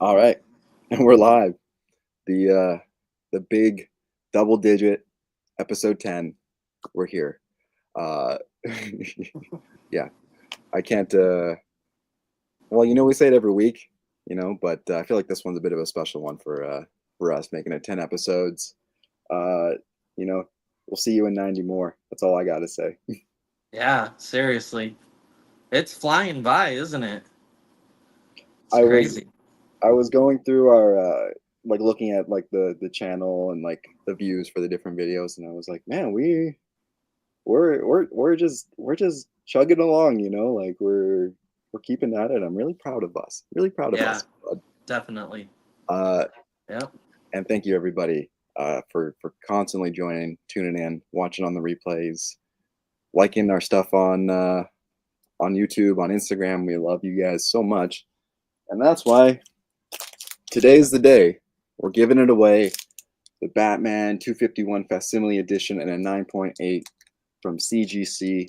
All right, and we're live. The big double digit episode 10. We're here. Uh yeah, I can't well, we say it every week, but I feel like this one's a bit of a special one for us making it 10 episodes. Uh, you know, we'll see you in 90 more. That's all I got to say. Yeah, seriously. It's flying by, isn't it? It's I was crazy. I was going through our like looking at like the channel and like the views for the different videos, and I was like, man, we're just chugging along, like we're keeping at it. I'm really proud of us. Really proud of Yeah, us. Bud. definitely. Uh, Yep. and thank you everybody for constantly joining, tuning in, watching on the replays, liking our stuff on YouTube, on Instagram. We love you guys so much, and that's why today's the day. We're giving it away. The Batman 251 Facsimile Edition and a 9.8 from CGC,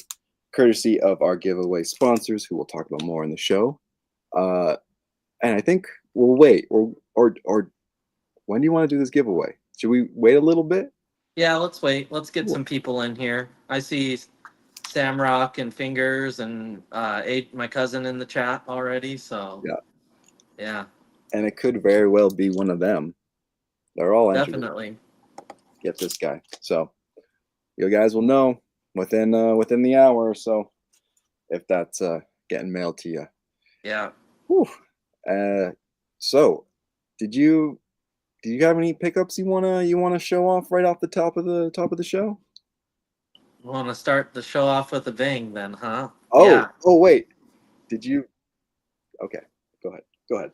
courtesy of our giveaway sponsors, who we'll talk about more in the show. Uh, and I think we'll wait, or when do you want to do this giveaway? Should we wait a little bit? Yeah, let's wait. Let's get Cool. some people in here. I see Samrock and Fingers and my cousin in the chat already. So, Yeah, yeah, and it could very well be one of them. They're all entered. definitely. Get this guy. So you guys will know within the hour or so if that's getting mailed to you. Yeah. Whew. Uh, so did you do you have any pickups you wanna show off right off the top of the show? Want to start the show off with a bang then, huh? Oh, Yeah. oh wait. Did you Okay, go ahead. Go ahead.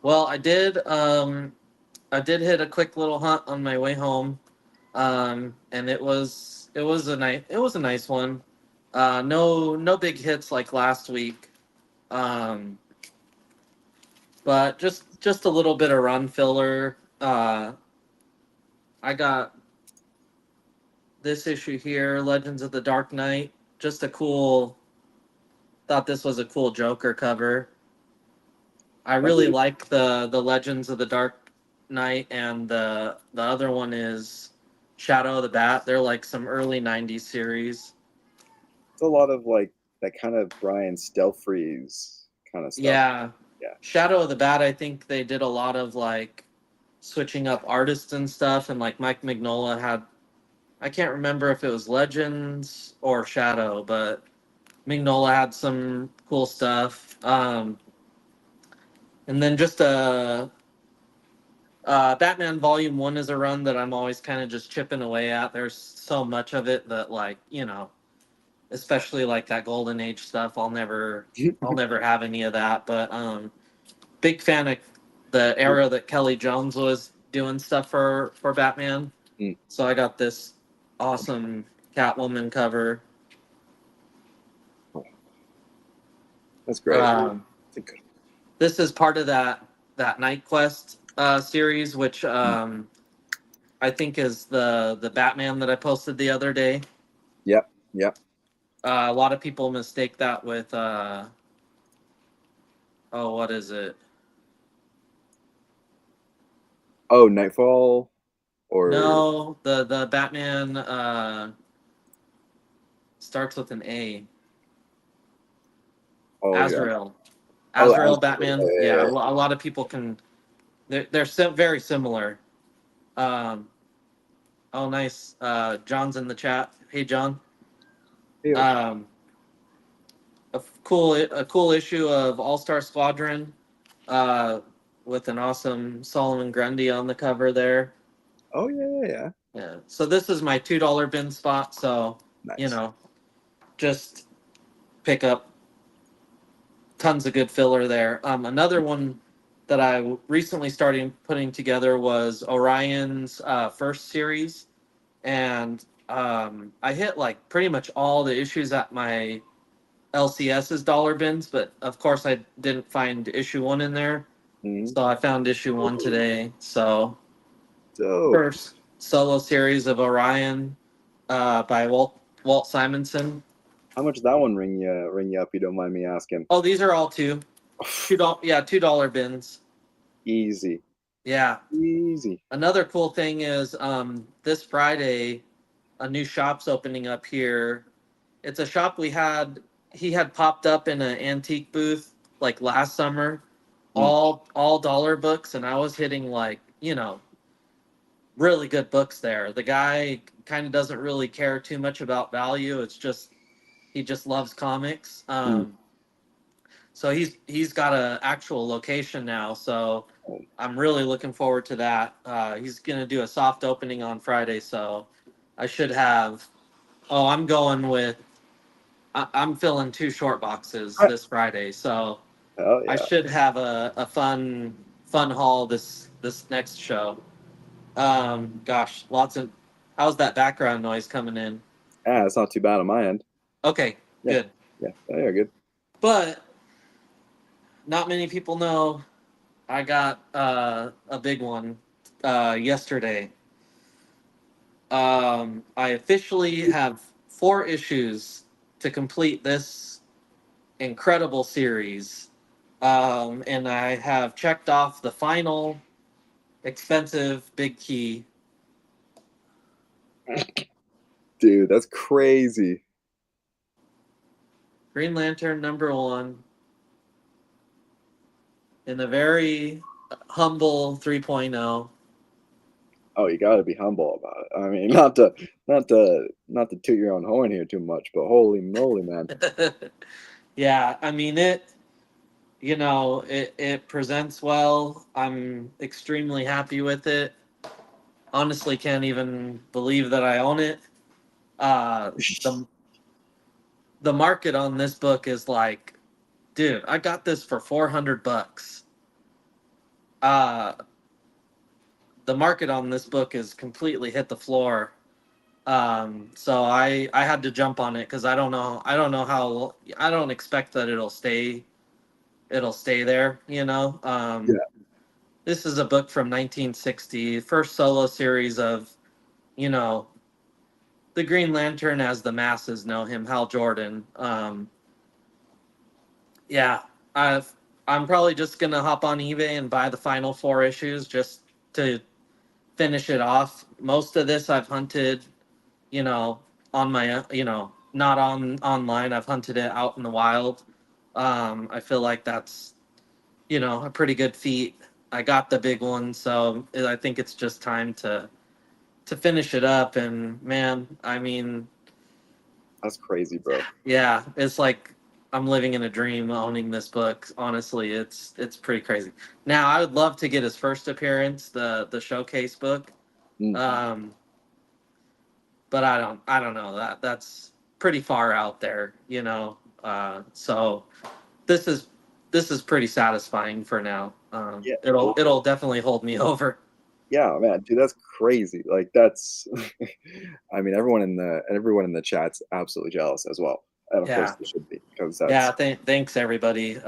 Well, I did hit a quick little hunt on my way home. And it was a nice one. No big hits like last week. Um, but just a little bit of run filler. I got this issue here, Legends of the Dark Knight. Just a cool. Thought this was a cool Joker cover. I Oh, really like the Legends of the Dark Knight, and the other one is Shadow of the Bat. They're like some early '90s series. it's a lot of like that kind of Brian Stelfreeze kind of stuff. Yeah, Yeah. Shadow of the Bat. I think they did a lot of like switching up artists and stuff, and like Mike Mignola had. I can't remember if it was Legends or Shadow, but Mignola had some cool stuff. And then just Batman Volume One is a run that I'm always kind of just chipping away at. There's so much of it that, like, especially like that Golden Age stuff. I'll never have any of that. But big fan of the era that Kelly Jones was doing stuff for Batman. Mm, So I got this awesome Catwoman cover. oh, that's great. Um, That's a good this is part of that Night Quest series, which I think is the Batman that I posted the other day. Yep, yep. A lot of people mistake that with oh, what is it? Oh, Nightfall or No, the Batman starts with an A. oh yeah. Azrael. Oh, Azrael Batman. Yeah, yeah. a lot of people can. They're very similar. Um, oh, nice. John's in the chat. Hey, John. Yeah. Um, a cool issue of All Star Squadron, uh, with an awesome Solomon Grundy on the cover there. Oh yeah, yeah, yeah. Yeah. So this is my $2 bin spot. So you Nice. know, just pick up tons of good filler there. Another one that I recently started putting together was Orion's first series, and I hit like pretty much all the issues at my LCS's dollar bins, but of course I didn't find issue one in there, Mm-hmm. so I found issue one today. So Dope. first solo series of Orion by Walt Simonson. How much that one ring you up? You don't mind me asking? Oh, these are all two. $2, yeah, $2 bins. Easy. Yeah. Easy. Another cool thing is this Friday, a new shop's opening up here. It's a shop he had popped up in an antique booth like last summer, Mm, all dollar books, and I was hitting like, really good books there. The guy kind of doesn't really care too much about value. It's just he just loves comics. mm. So he's got a actual location now. So I'm really looking forward to that. He's gonna do a soft opening on Friday, so I should have. Oh, I'm going with. I'm filling two short boxes this Friday, so Oh I yeah. should have a fun haul this next show. Gosh, lots of. How's that background noise coming in? Ah, it's not too bad on my end. Okay, Yeah. good. Yeah. Yeah. Good. But not many people know I got a big one yesterday. I officially have 4 issues to complete this incredible series. And I have checked off the final expensive big key. Dude, that's crazy. Green Lantern #1 in a very humble 3.0. Oh, you got to be humble about it. I mean, not to toot your own horn here too much, but holy moly, man. Yeah, I mean it presents well. I'm extremely happy with it. Honestly, can't even believe that I own it. Uh, the the market on this book is like, dude, I got this for $400. Uh, the market on this book is completely hit the floor. So I had to jump on it because I don't know how I don't expect that it'll stay there. Yeah. This is a book from 1960, first solo series of you know the Green Lantern as the masses know him, Hal Jordan. Yeah, I've I'm probably just gonna hop on eBay and buy the final 4 issues just to finish it off. Most of this I've hunted, you know, on my, not on online. I've hunted it out in the wild. I feel like that's, a pretty good feat. I got the big one, so I think it's just time to finish it up. And man, I mean, That's crazy, bro. yeah, it's like I'm living in a dream owning this book. Honestly, it's pretty crazy. Now, I would love to get his first appearance, the showcase book. Mm, Um, but I don't know. That's pretty far out there. So this is this is pretty satisfying for now. yeah. It'll definitely hold me over. Yeah, man, dude, that's crazy. Like that's I mean, everyone in the chat's absolutely jealous as well. And of course Yeah. they should be because Yeah, that's thanks everybody.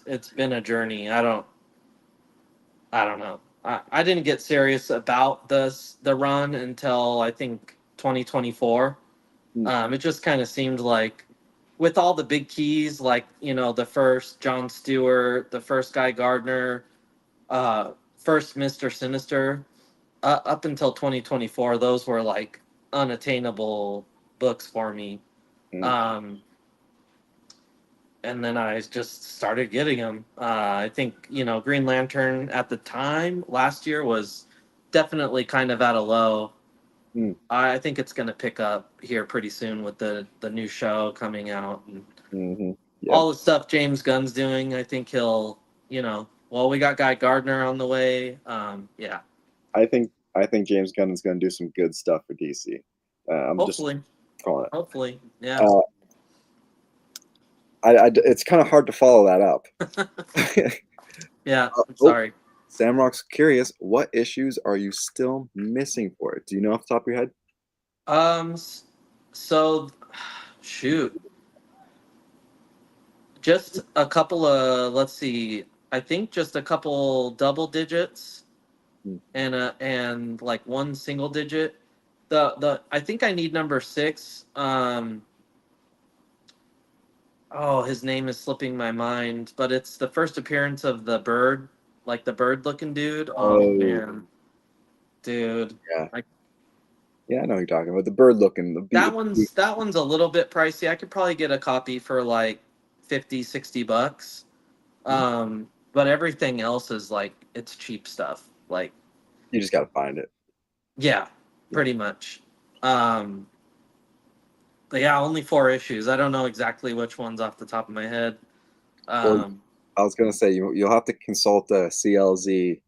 It's been a journey. I don't know. I didn't get serious about the run until I think 2024. mm, It just kind of seemed like with all the big keys, like the first John Stewart, the first Guy Gardner, first Mister Sinister, up until 2024, those were like unattainable books for me. mm, Um, and then I just started getting them. I think Green Lantern at the time last year was definitely kind of at a low. mm, I think it's going to pick up here pretty soon with the new show coming out and mhm. Yep. all the stuff James Gunn's doing. I think well, we got Guy Gardner on the way. Yeah, I think James Gunn is going to do some good stuff for DC. I'm just hopefully, calling it. hopefully, yeah. Uh, it's kind of hard to follow that up. Yeah, I'm Oh, sorry. Samrock's curious. What issues are you still missing for it? Do you know off the top of your head? Um, s- so shoot, just a couple of let's see. I think just a couple double digits Mm, and like one single digit. The I think I need #6. Oh, his name is slipping my mind, but it's the first appearance of the bird. like the bird looking dude. Oh Oh, man, dude. yeah. Like Yeah, I know what you're talking about. The bird looking, the that one's a little bit pricey. I could probably get a copy for like 50, $60. But everything else is like it's cheap stuff. Like you just got to find it. yeah, Yeah. pretty much. Um, but yeah, only 4 issues. I don't know exactly which ones off the top of my head. Well, Um, I was gonna say you'll have to consult CLZ,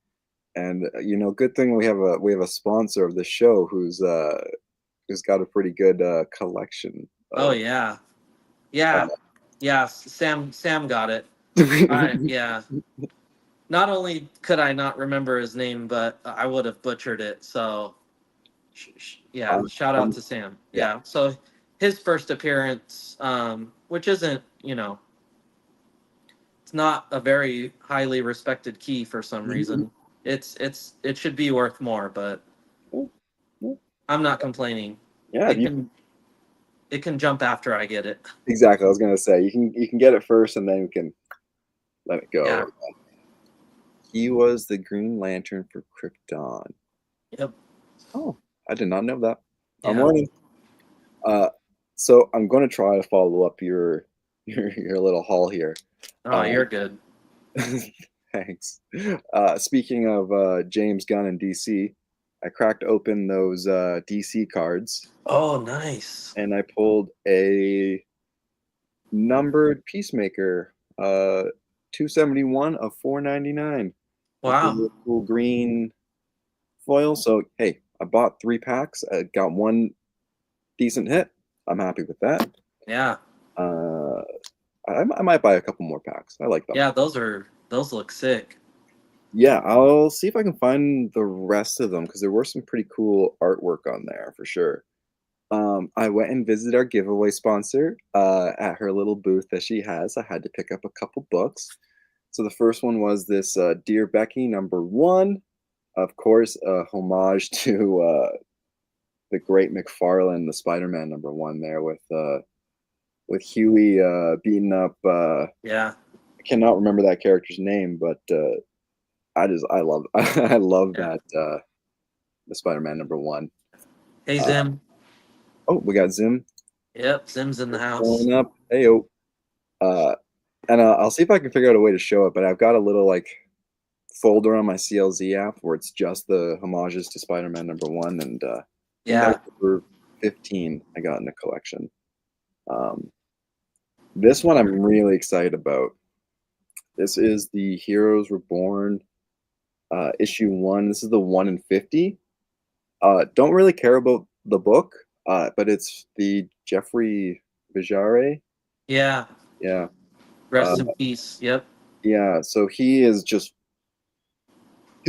and good thing we have a sponsor of the show who's got a pretty good collection. oh yeah, yeah, yeah. Sam got it. I yeah. Not only could I not remember his name, but I would have butchered it. So yeah, um, shout out um, to Sam. yeah. Yeah. So his first appearance, which isn't, it's not a very highly respected key for some reason. It should be worth more, but I'm not complaining. Yeah, It can it can jump after I get it. exactly. I was gonna say you can get it first, and then we can let it go. Yeah. He was the Green Lantern for Krypton. Yep. Oh, I did not know that. I'm Yeah. learning. Uh, so I'm going to try to follow up your little haul here. Oh, you're good. Thanks. Speaking of James Gunn and DC, I cracked open those DC cards Oh, nice. and I pulled a numbered Peacemaker, 271 of 499 with the Wow. little cool green foil. So hey, I bought 3 packs. I got one decent hit. I'm happy with that. Yeah. Uh, I might buy a couple more packs. I like them. Yeah, those look sick. Yeah, I'll see if I can find the rest of them because there were some pretty cool artwork on there for sure. I went and visited our giveaway sponsor at her little booth that she has. I had to pick up a couple books. So the first one was this Dear Becky #1, of course, a homage to the great McFarlane, the Spider-Man #1 there with Huey beating up. Yeah. I cannot remember that character's name, but I love I love Yeah. that the Spider-Man #1. Hey Uh, Zim. oh, we got Zim Yep, Zim's in the house. pulling up. Heyo. Uh, and I'll see if I can figure out a way to show it. But I've got a little like folder on my CLZ app where it's just the homages to Spider-Man #1, and I think that Yeah. was number 15 I got in the collection. Um, this one I'm really excited about. This is the Heroes Reborn issue 1. This is the 1 in 50. Don't really care about the book, but it's the Jeffrey Vijare. Yeah. Yeah. Uh, Rest in peace. Yep. yeah. So he's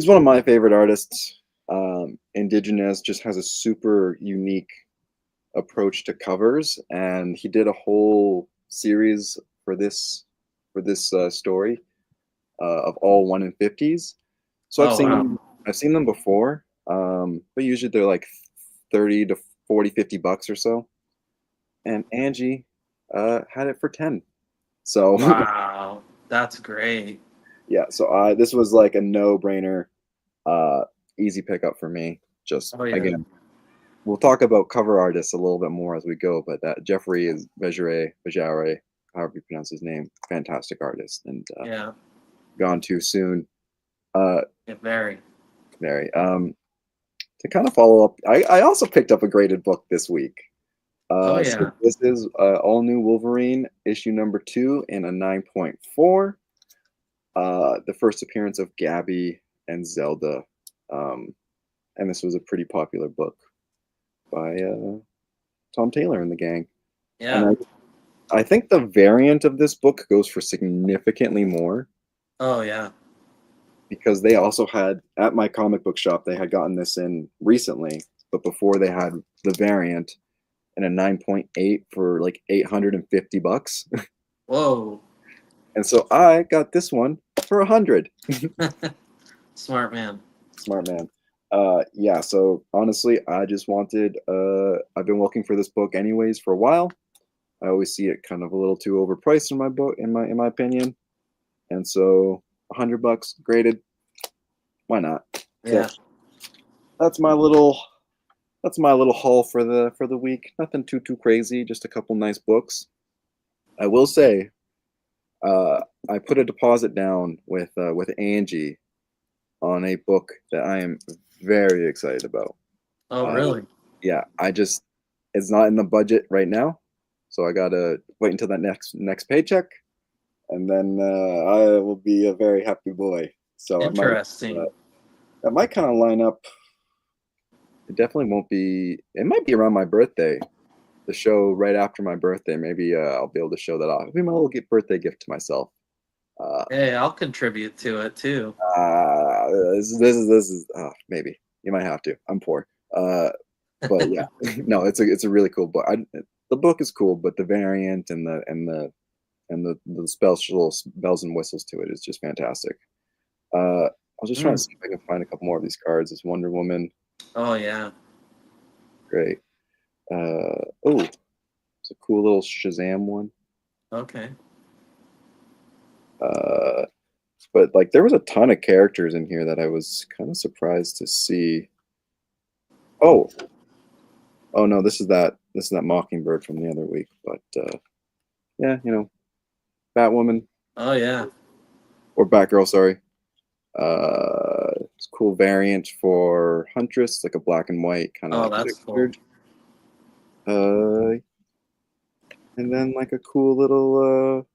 one of my favorite artists. Indigenous, just has a super unique approach to covers, and he did a whole series for this story of all 1 in 50s. So Oh wow. I've seen them before, but usually they're like 30 to 40, $50 or so. And Angie had it for 10. So Wow. That's great. yeah, so this was like a no-brainer, uh, easy pickup for me. Just Oh yeah. again, we'll talk about cover artists a little bit more as we go, but that Jeffrey is Vijare, however you pronounce his name, fantastic artist, and Yeah. gone too soon. Uh, Yeah, very. Mary. To kind of follow up, I also picked up a graded book this week. Oh So yeah. this is All New Wolverine, issue #2 in a 9.4. The first appearance of Gabby and Zelda. And this was a pretty popular book by Tom Taylor and the gang. And Yeah. I think the variant of this book goes for significantly more Oh yeah. because they also had, at my comic book shop, they had gotten this in recently, but before they had the variant in a 9.8 for like $850. Whoa. And so I got this one for 100. Smart man. Smart man. Yeah, so honestly, I just wanted I've been looking for this book anyways for a while. I always see it kind of a little too overpriced in my book in my opinion. And so $100 graded, why not? So Yeah. that's my little haul for the week. Nothing too crazy. Just a couple nice books. I will say, I put a deposit down with Angie on a book that I am very excited about. Oh, Uh, really? yeah, it's not in the budget right now, so I gotta wait until that next paycheck, and then I will be a very happy boy. So Interesting. that might kind of line up. It definitely won't be. It might be around my birthday. The show right after my birthday. Maybe I'll be able to show that off. It'll be my little birthday gift to myself. Uh, Hey, I'll contribute to it too. this is maybe you might have to. I'm poor. But yeah, no, it's a really cool book. The book is cool, but the variant and the special bells and whistles to it is just fantastic. I was just trying to Mm. see if I can find a couple more of these cards. This Wonder Woman, Oh, yeah. great. Oh, it's a cool little Shazam one. Okay. Uh, but like there was a ton of characters in here that I was kind of surprised to see. Oh, oh no, this is that Mockingbird from the other week. But yeah, Batwoman Oh, yeah. or Batgirl, sorry. It's a cool variant for Huntress, like a black and white kind of Oh, like that's cool. pictured. Uh, and then like a cool little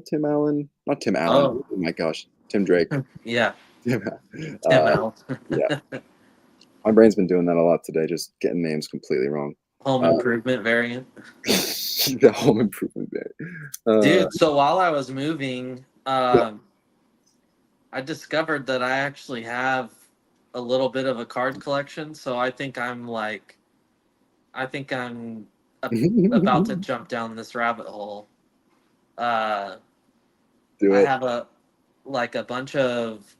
Tim Allen, not Tim Allen. Oh, Oh my gosh, Tim Drake. yeah. Tim, Tim uh, Allen. yeah, my brain's been doing that a lot today, just getting names completely wrong. Home Uh, improvement variant. the Home Improvement bit. Dude, so while I was moving, Yeah. I discovered that I actually have a little bit of a card collection. So I think I'm about to jump down this rabbit hole. Uh, Do I it. have a bunch of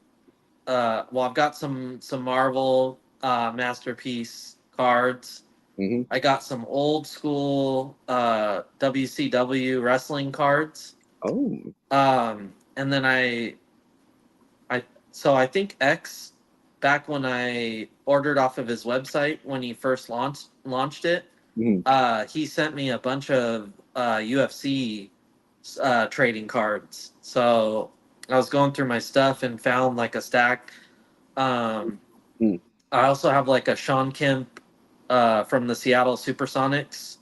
well, I've got some Marvel masterpiece cards. Hmm. I got some old school WCW wrestling cards. Oh, And then I so I think X, back when I ordered off of his website when he first launched it, mhm. he sent me a bunch of UFC trading cards. So I was going through my stuff and found like a stack. Um, Mm. I also have like a Sean Kemp from the Seattle Supersonics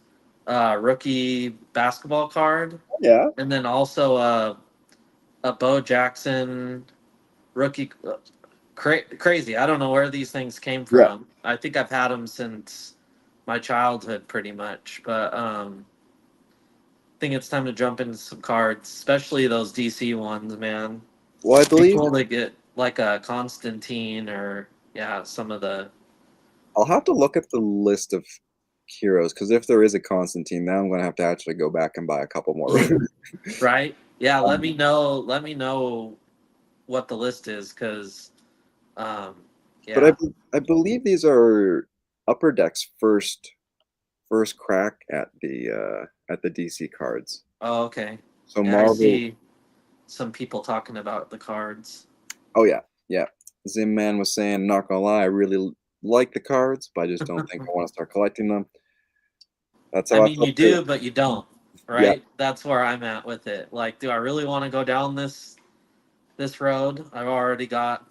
rookie basketball card, Yeah. and then also a Bo Jackson rookie. Crazy. I don't know where these things came Yeah. from. I think I've had them since my childhood, pretty much. But I think it's time to jump into some cards, especially those DC ones, man. Well, I Be believe cool to get like a Constantine or yeah, some of the I'll have to look at the list of heroes because if there is a Constantine, now I'm going to have to actually go back and buy a couple more. right. Yeah, let Um, me know. Let me know what the list is, because um, but yeah. I believe these are Upper Deck's first crack at the DC cards. Oh, okay. So Yeah, I Marvel, see some people talking about the cards. oh yeah, yeah. Zim Man was saying, not gonna lie, I really like the cards, but I just don't think I want to start collecting them. That's I how I mean, felt you too. do, but you don't, Yeah, right? That's where I'm at with it. Like, do I really want to go down this road? I've already got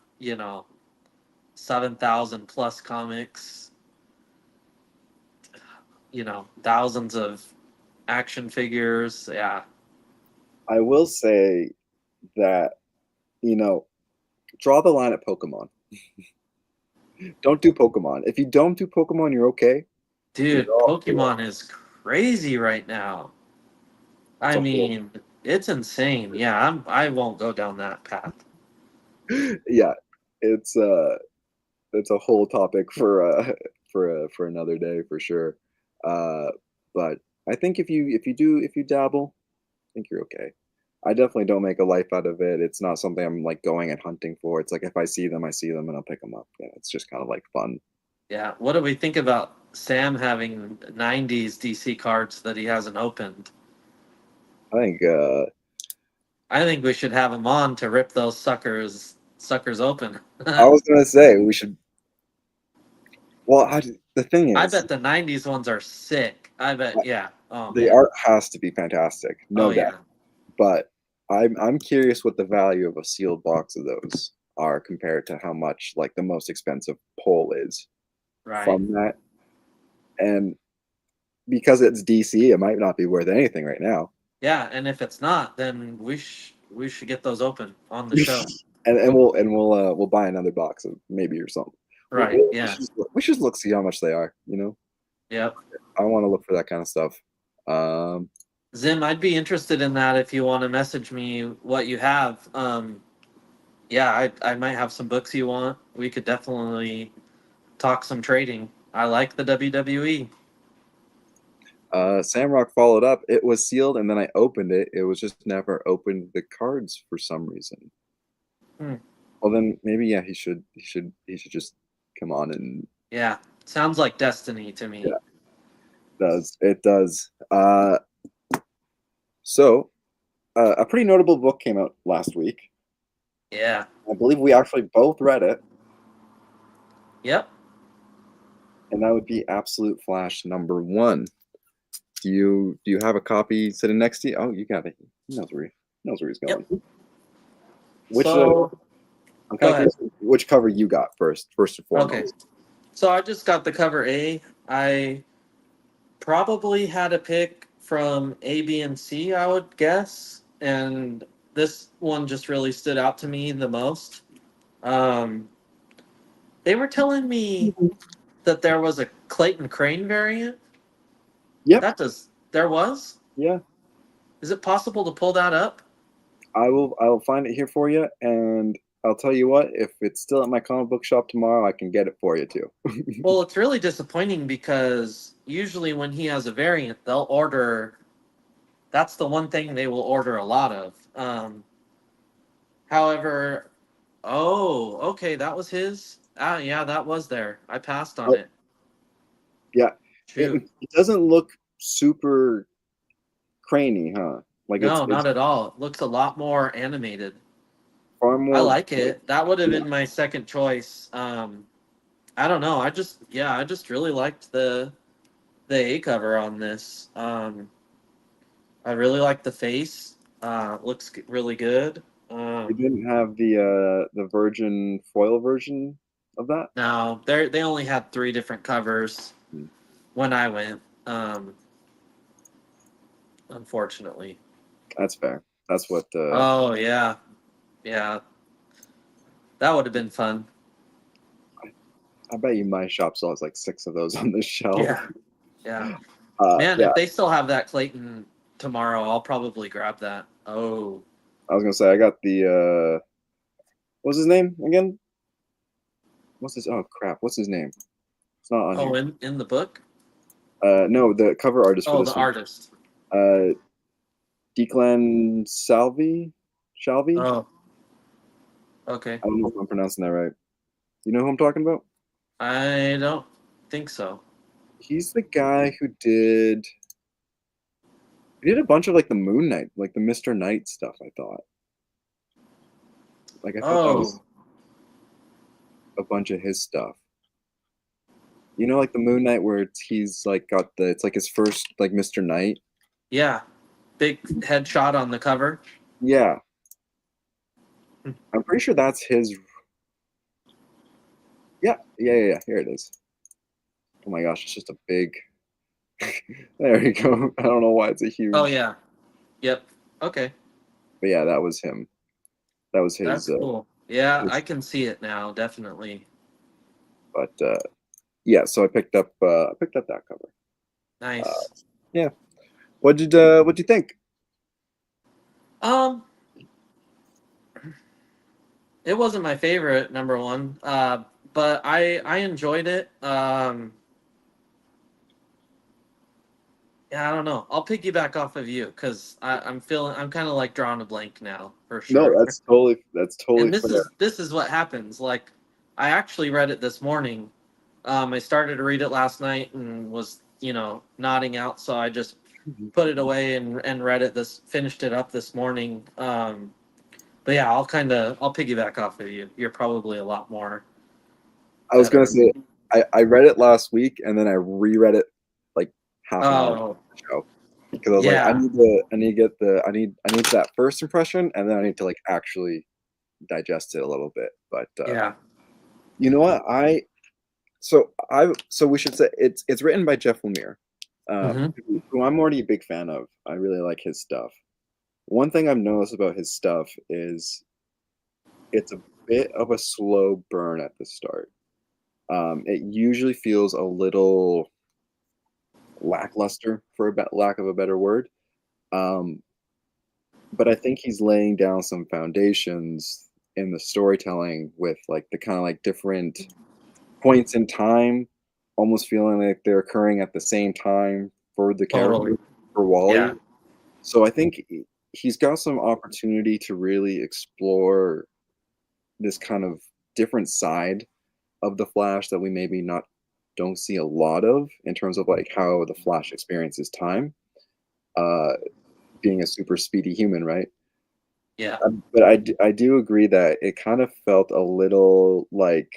7,000 plus comics, thousands of action figures. Yeah, I will say that you know, draw the line at Pokemon. Don't do Pokemon. If you don't do Pokemon, you're okay. dude, Pokemon is crazy right now. It's I a whole mean, it's insane. Yeah, I won't go down that path. yeah, it's it's a whole topic for another day for sure. Uh, but I think if you dabble, I think you're okay. I definitely don't make a life out of it. It's not something I'm like going and hunting for. It's like if I see them and I'll pick them up. Yeah, it's just kind of like fun. Yeah, what do we think about Sam having 90s DC cards that he hasn't opened? I think I think we should have him on to rip those suckers suckers open. I was gonna say we should. Well, the thing I is, bet the '90s ones are sick. I bet, yeah. Oh the man. art has to be fantastic, Oh no doubt. yeah. But I'm curious what the value of a sealed box of those are compared to how much like the most expensive pole is Right. from that. And because it's DC, it might not be worth anything right now. Yeah, and if it's not, then we should get those open on the show. And we'll buy another box of maybe or something. Right. Yeah. We should look see how much they are. You know, Yep. I want to look for that kind of stuff. Um, Zim, I'd be interested in that if you want to message me what you have. Yeah, I might have some books you want. We could definitely talk some trading. I like the WWE. Samrock followed up. It was sealed, and then I opened it. It was just never opened the cards for some reason. Hmm. Well, then maybe yeah, he should just come on and Yeah, sounds like destiny to me. yeah, it does. So a pretty notable book came out last week. Yeah. I believe we actually both read it, Yep. and that would be Absolute Flash #1. Do you have a copy sitting next to you? Oh, you got it. He knows where he's Yep. going. Which So I'm go kind of ahead. curious which cover you got first and Okay. foremost. So I just got the cover A. I probably had a pick from A, B, and C, I would guess. And this one just really stood out to me the most. Um, they were telling me that there was a Clayton Crane variant. Yep. That does there was? Yeah. Is it possible to pull that up? I will find it here for you, and I'll tell you what. If it's still at my comic book shop tomorrow, I can get it for you too. Well, it's really disappointing because usually when he has a variant, they'll order. That's the one thing they will order a lot of. However, oh, okay, that was his. Ah, yeah, that was there. I passed on Oh, it. yeah. Shoot. It doesn't look super cranny, huh? Like No, it's not at all. It looks a lot more animated. far I more. like it. That would have Yeah. been my second choice. I don't know. I just really liked the A cover on this. I really like the face. Looks really good. We didn't have the Virgin foil version of that. Now they only had three different covers Hmm. when I went. Unfortunately. That's fair. That's what. Oh yeah, yeah. That would have been fun. I bet you my shop still has like 6 of those on the shelf. Yeah, yeah. Man, Yeah. if they still have that Clayton tomorrow, I'll probably grab that. Oh, I was gonna say I got the. What's his name again? What's his? Oh crap! What's his name? It's not on oh, here. in the book. No, the cover artist for Oh, the this one. artist. Uh, Declan Shalvey. Oh, okay. I don't know if I'm pronouncing that right. You know who I'm talking about? I don't think so. He's the guy who did. He did a bunch of like the Moon Knight, like the Mr. Knight stuff. I thought. Like I thought that was Oh, a bunch of his stuff. You know, like the Moon Knight, where he's like got the. It's like his first like Mr. Knight. yeah. Big headshot on the cover. Yeah, I'm pretty sure that's his. Yeah. Here it is. Oh my gosh, it's just a big. There you go. I don't know why it's a Oh huge. yeah. Yep. Okay. But yeah, that was him. That was his. That's cool. Yeah, His I can see it now. Definitely. but yeah, so I picked up that cover. Uh, Nice. yeah. What'd you think? Um, it wasn't my favorite number one. But I enjoyed it. Yeah, I don't know. I'll piggyback off of you because I'm kind of like drawing a blank now for No, sure. that's totally And fair. this is what happens. Like, I actually read it this morning. I started to read it last night and was nodding out, so I just put it away and read it finished it up this morning. But yeah, I'll piggyback off of you. You're probably a lot more I was gonna better. say I read it last week and then I reread it like half an hour Oh, before the show because I was like, yeah. I need to get I need that first impression and then I need to like actually digest it a little bit. But Yeah. you know what? So we should say it's written by Jeff Lemire, uh, Hmm. who I'm already a big fan of. I really like his stuff. One thing I've noticed about his stuff is it's a bit of a slow burn at the start. It usually feels a little lackluster, for lack of a better word. Um, but I think he's laying down some foundations in the storytelling with like the kind of like different points in time, almost feeling like they're occurring at the same time for the character, Totally. for Wally. Yeah. So I think he's got some opportunity to really explore this kind of different side of the Flash that we maybe not don't see a lot of in terms of like how the Flash experiences time, uh, being a super speedy human, right? Yeah. But I do agree that it kind of felt a little like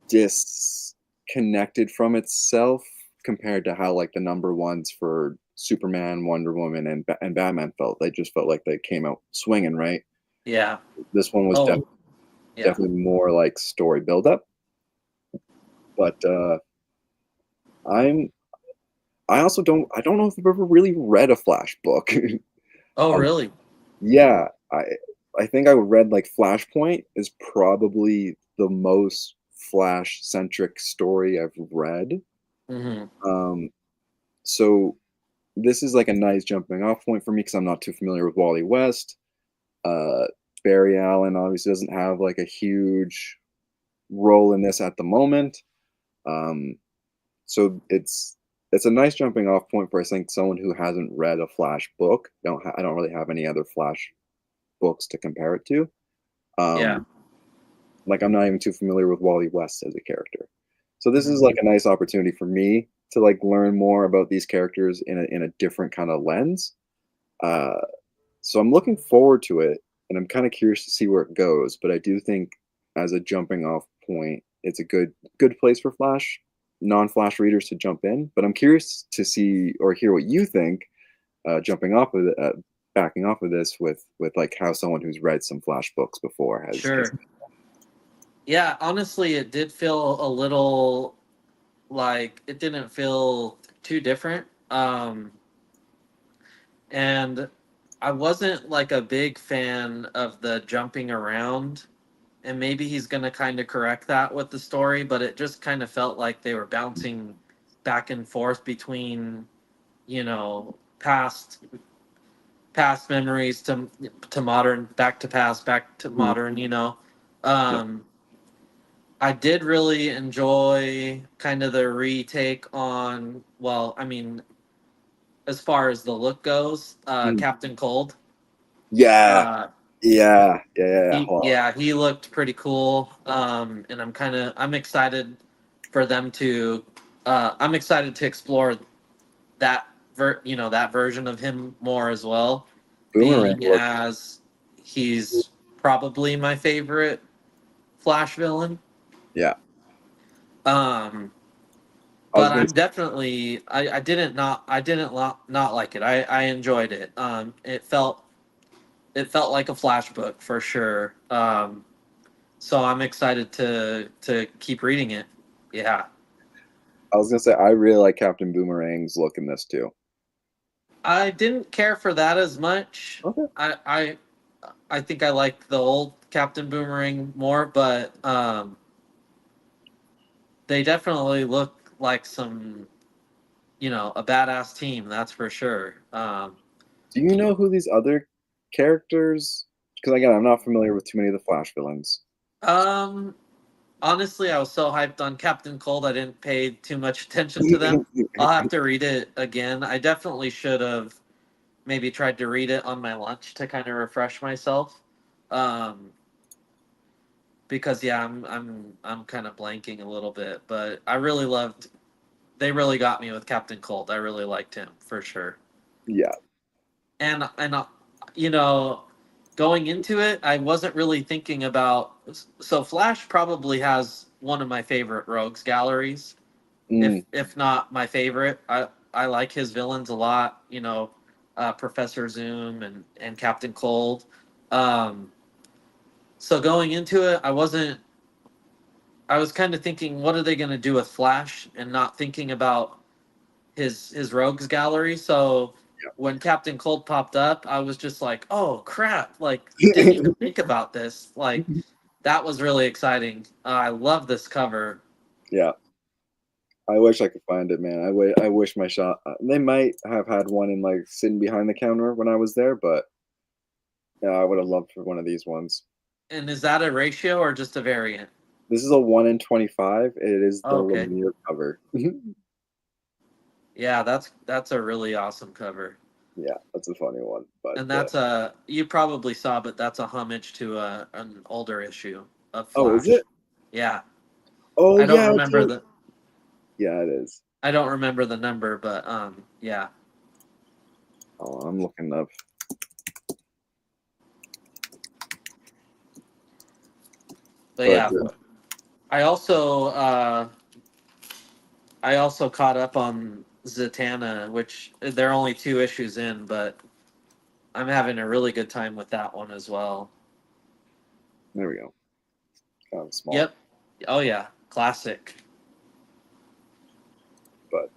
disconnected from itself compared to how like the number ones for Superman, Wonder Woman, and Batman felt. They just felt like they came out swinging, right? Yeah. This one was Oh, yeah. definitely more like story buildup. But I'm I also don't know if I've ever really read a Flash book. Oh, um, really? yeah, I think I read like Flashpoint is probably the most Flash centric story I've read. Hmm. Um, so this is like a nice jumping off point for me because I'm not too familiar with Wally West. Uh, Barry Allen obviously doesn't have like a huge role in this at the moment. Um, so it's a nice jumping off point for I think someone who hasn't read a Flash book. I don't really have any other Flash books to compare it to. Yeah. Um, like I'm not even too familiar with Wally West as a character. So this is Hmm. like a nice opportunity for me to like learn more about these characters in a different kind of lens. Uh, so I'm looking forward to it, and I'm kind of curious to see where it goes. But I do think as a jumping off point, it's a good place for Flash non-Flash readers to jump in. But I'm curious to see or hear what you think, jumping off of backing off of this with like how someone who's read some Flash books before has. Sure. Yeah, honestly, it did feel a little like it didn't feel too different. And I wasn't like a big fan of the jumping around. And maybe he's going to kind of correct that with the story, but it just kind of felt like they were bouncing back and forth between, you know, past memories to modern, back to past, back to Mhm. modern, you know. Yeah. Um I did really enjoy kind of the retake on, well, I mean, as far as the look goes, Mhm. Captain Cold. Yeah, Uh, yeah. Hold on. he looked pretty cool. And I'm excited for them to, I'm excited to explore that version of him more as well, Boomerang being look. as he's probably my favorite Flash villain. Yeah, Um, I was but gonna. I didn't not like it. I enjoyed it. It felt like a Flash book for sure. So I'm excited to keep reading it. Yeah, I was gonna say I really like Captain Boomerang's look in this too. I didn't care for that as much. Okay. I think I like the old Captain Boomerang more, but they definitely look like a badass team. That's for sure. Do you know who these other characters? Because again, I'm not familiar with too many of the Flash villains. Um, Honestly, I was so hyped on Captain Cold, I didn't pay too much attention to them. I'll have to read it again. I definitely should have maybe tried to read it on my lunch to kind of refresh myself. Um, because yeah, I'm kind of blanking a little bit, but I really loved. They really got me with Captain Cold. I really liked him for sure. Yeah, And you know, going into it, I wasn't really thinking about. So Flash probably has one of my favorite rogues galleries, Mm. if not my favorite. I like his villains a lot. Professor Zoom and Captain Cold. Um, so going into it, I wasn't. I was kind of thinking, what are they going to do with Flash, and not thinking about his rogues gallery. So when Captain Cold popped up, I was just like, oh crap! Like didn't even think about this. Like that was really exciting. I love this cover. Yeah, I wish I could find it, man. I wish my shop. They might have had one in like sitting behind the counter when I was there, but yeah, I would have loved for one of these ones. And is that a ratio or just a variant? This is a 1 in 25. It is the Oh, okay. Lemire cover. Yeah, that's a really awesome cover. Yeah, that's a funny one. But And that's a you probably saw, but that's a homage to an older issue of oh, is it? Flash. Yeah, Oh I don't yeah, remember dude. the Yeah, it is. I don't remember the number, but yeah. Oh, I'm looking up. But But yeah, I also uh, I also caught up on Zatanna, which they're only 2 issues in, but I'm having a really good time with that one as well. there we go. Kind of small, Yep. Oh yeah, classic. but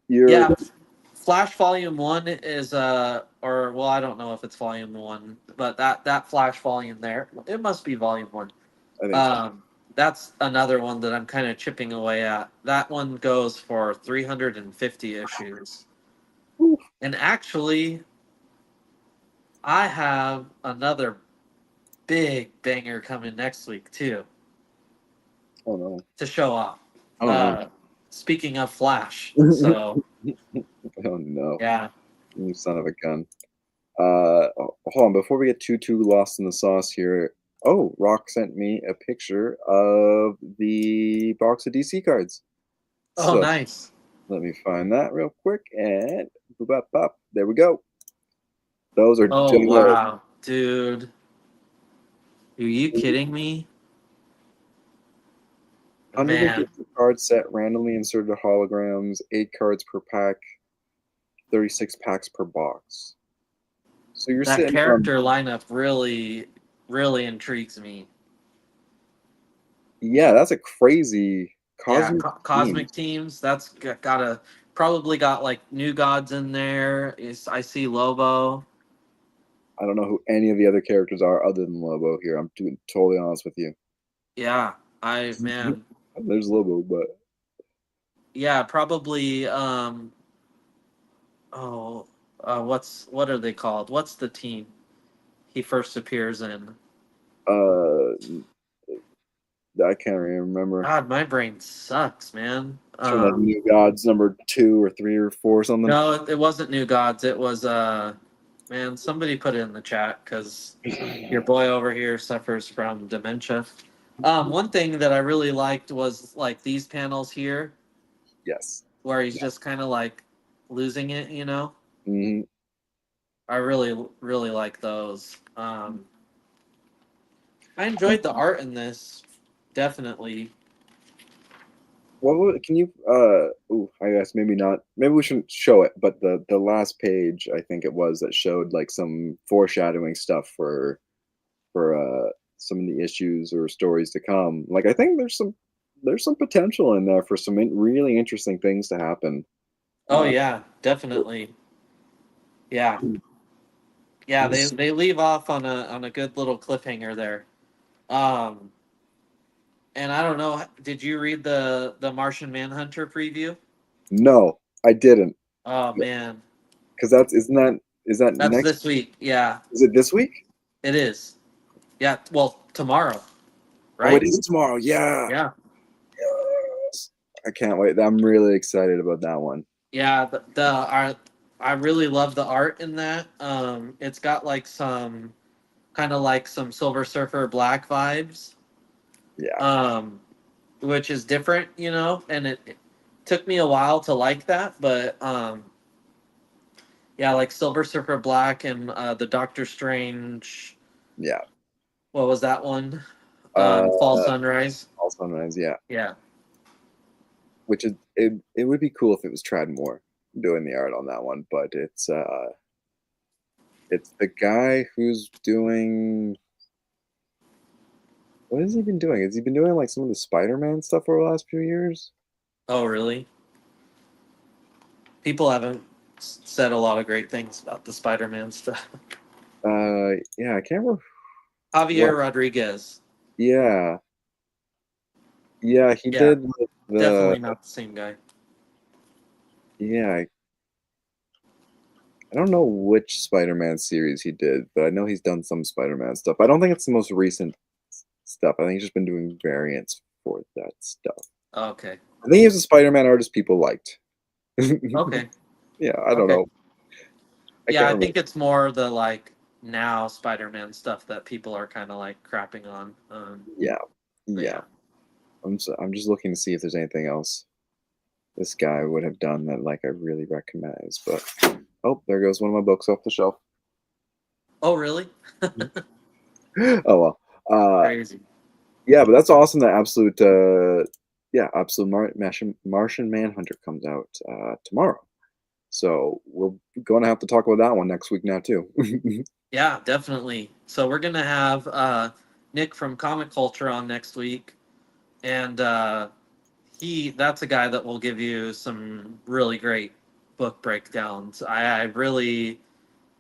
you're Yeah, Flash Volume 1 is or well, I don't know if it's Volume 1, but that Flash volume there, it must be Volume 1. I think so. Um that's another one that I'm kind of chipping away at. That one goes for 350 issues. Whew. And actually, I have another big banger coming next week too Oh no. to show off. Oh no. Uh, Speaking of Flash, so Oh no. yeah. You son of a gun. Hold on. Before we get too lost in the sauce here. Oh, Rock sent me a picture of the box of DC cards. Oh, So nice. let me find that real quick and boop, bop, bop. There we go. Those are Oh dope. wow, dude, are you kidding me, man? 150 card set, randomly inserted holograms, 8 cards per pack, 36 packs per box. So you're That sitting on, character lineup really intrigues me. yeah, that's a crazy Yeah, cosmic cosmic themes. teams. That's got a probably got like new gods in there. I see Lobo. I don't know who any of the other characters are other than Lobo here. I'm totally honest with you. Yeah, I man. There's Lobo, but Yeah, probably. Oh, what are they called? What's the team he first appears in? uh, I can't even remember. God, my brain sucks, man. It's from like New Gods number 2 or 3 or 4 or something. No, it wasn't New Gods. It was man. Somebody put it in the chat because your boy over here suffers from dementia. One thing that I really liked was like these panels here, Yes. where he's just kind of like losing it. Hmm. I really like those. I enjoyed the art in this, definitely. Can you? Ooh, I guess maybe not. Maybe we shouldn't show it. But the last page, I think it was, that showed like some foreshadowing stuff for some of the issues or stories to come. Like I think there's some potential in there for some really interesting things to happen. Oh Uh, yeah, definitely. Yeah, yeah. They this- they leave off on a good little cliffhanger there. Um, and I don't know. Did you read the Martian Manhunter preview? no, I didn't. Oh man, Because that's isn't that is that that's next? this week. Yeah, Is it this week? it is. Yeah, well, tomorrow, Oh, it right? is tomorrow. Yeah. Yeah, Yes. I can't wait. I'm really excited about that one. yeah. I really love the art in that. It's got like some kind of like some Silver Surfer Black vibes. Yeah. Um, which is different, and it took me a while to like that, but Yeah, like Silver Surfer Black and the Doctor Strange. Yeah. What was that one? Uh, Fall Sunrise. All Sunrise, yeah. Yeah. Which is it would be cool if it was Trad Moore doing the art on that one, but it's the guy who's doing what has he been doing? Has he been doing like some of the Spider-Man stuff over the last few years? Oh, really? People haven't said a lot of great things about the Spider-Man stuff. Yeah, I can't remember what. Javier Rodriguez. Yeah, yeah, he Yeah, did like the definitely not the same guy. yeah. I don't know which Spider-Man series he did, but I know he's done some Spider-Man stuff. I don't think it's the most recent stuff. I think he's just been doing variants for that stuff. Okay. I think he was a Spider-Man artist people liked. Okay. Yeah, I don't Okay. know. I Yeah, can't I remember. think it's more the like now Spider-Man stuff that people are kind of like crapping on. Yeah, But yeah. yeah. I'm just looking to see if there's anything else this guy would have done that like I really recognize. But oh, there goes one of my books off the shelf. Oh, really? Oh well. Crazy. Yeah, but that's awesome. That absolute yeah, absolute Martian Manhunter comes out tomorrow. So we're going to have to talk about that one next week now too. Yeah, definitely. So we're gonna have Nick from Comic Culture on next week, and that's a guy that will give you some really great book breakdowns. I really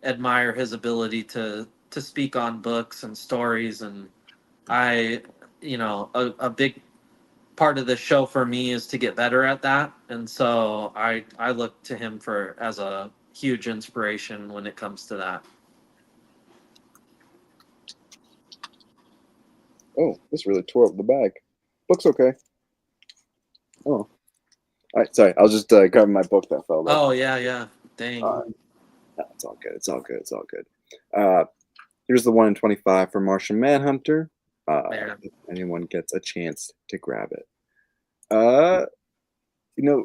admire his ability to speak on books and stories, and I, a big part of the show for me is to get better at that, and so I look to him for as a huge inspiration when it comes to that. Oh, this really tore up the bag. Book's okay. Oh, all right. Sorry, I was just grabbing my book that fell there. Oh yeah, yeah, dang. No, it's all good. It's all good. It's all good. Uh, Here's the 1 in 25 for Martian Manhunter. Man. If anyone gets a chance to grab it. Uh, you know,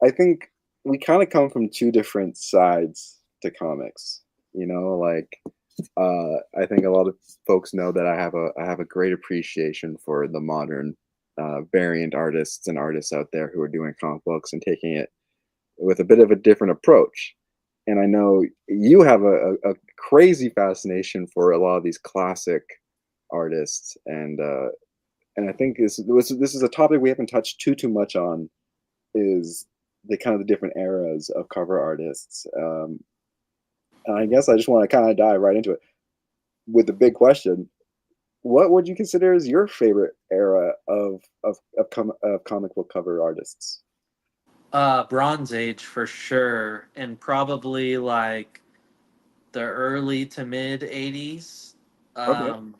I think we kind of come from two different sides to comics. Like I think a lot of folks know that I have a great appreciation for the modern variant artists and artists out there who are doing comic books and taking it with a bit of a different approach. And I know you have a crazy fascination for a lot of these classic artists, and I think this is a topic we haven't touched too much on is the kind of the different eras of cover artists. And I guess I just want to kind of dive right into it with the big question: what would you consider as your favorite era of comic book cover artists? Bronze Age for sure, and probably like the early to mid '80s. Okay. Um,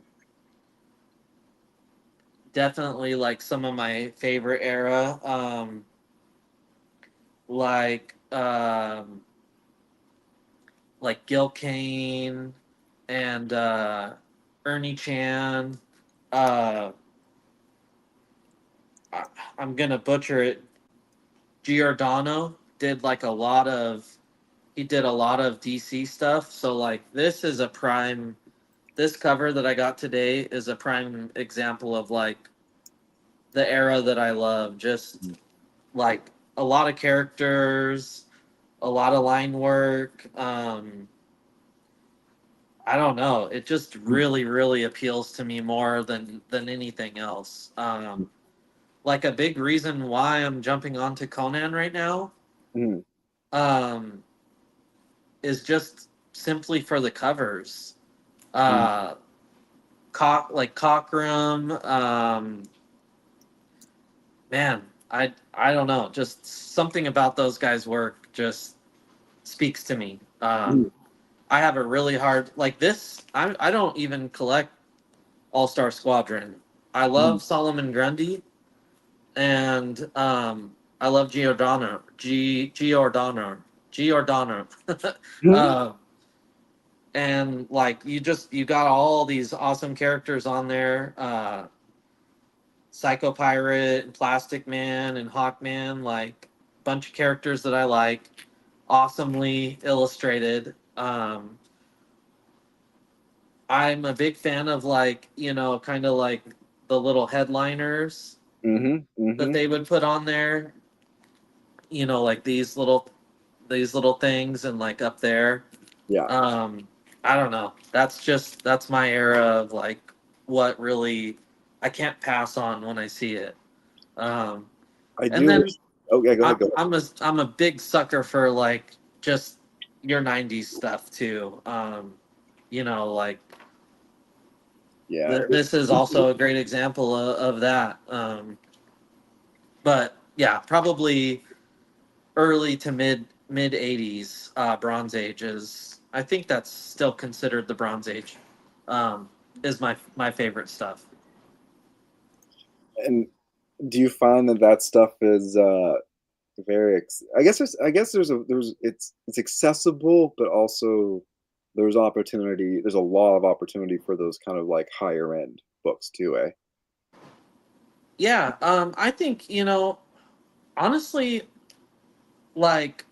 Definitely like some of my favorite era, like Gil Kane and Ernie Chan. Uh, I, I'm gonna butcher it. Giordano did like a lot of he did a lot of DC stuff. So like this cover that I got today is a prime example of like the era that I love. Just like a lot of characters, a lot of line work. I don't know. It just really, really appeals to me more than anything else. Like a big reason why I'm jumping onto Conan right now. Mhm. Um, is just simply for the covers. Mhm. Uh, Cockrum. Man, I don't know. Just something about those guys' work just speaks to me. Mhm. I have a really hard like this. I don't even collect All Star Squadron. I Mhm. love Solomon Grundy and I love Giordano. Mhm. uh, and like you got all these awesome characters on there. Psycho Pirate and Plastic Man and Hawkman, like bunch of characters that I like. awesomely illustrated. I'm a big fan of like, kind of like the little headliners Mm-hmm. that Mm-hmm. they would put on there, like these little things and like up there. Yeah, Um I don't know. That's my era of like what really I can't pass on when I see it. Um I and do then wish. Okay, go ahead. I'm Go ahead. I'm a I'm a big sucker for like just your 90s stuff too. Like Yeah. this is also a great example of that. But yeah, probably early to mid 80s, Bronze Age is. I think that's still considered the Bronze Age. Is my favorite stuff. And do you find that that stuff is I guess it's accessible, but also there's a lot of opportunity for those kind of like higher end books too, eh? Yeah, I think honestly, like,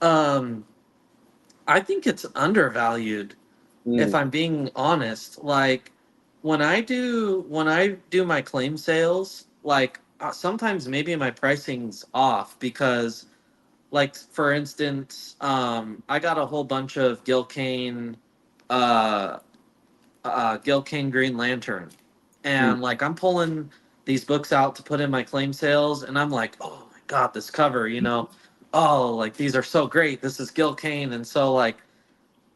um, I think it's undervalued. If Mm, I'm being honest, like when I do my claim sales, like sometimes maybe my pricing's off because, like, for instance, I got a whole bunch of uh, Gil Kane Green Lantern, mm, and like I'm pulling these books out to put in my claim sales, and I'm like, oh my god, this cover, oh, like these are so great. This is Gil Kane, and so like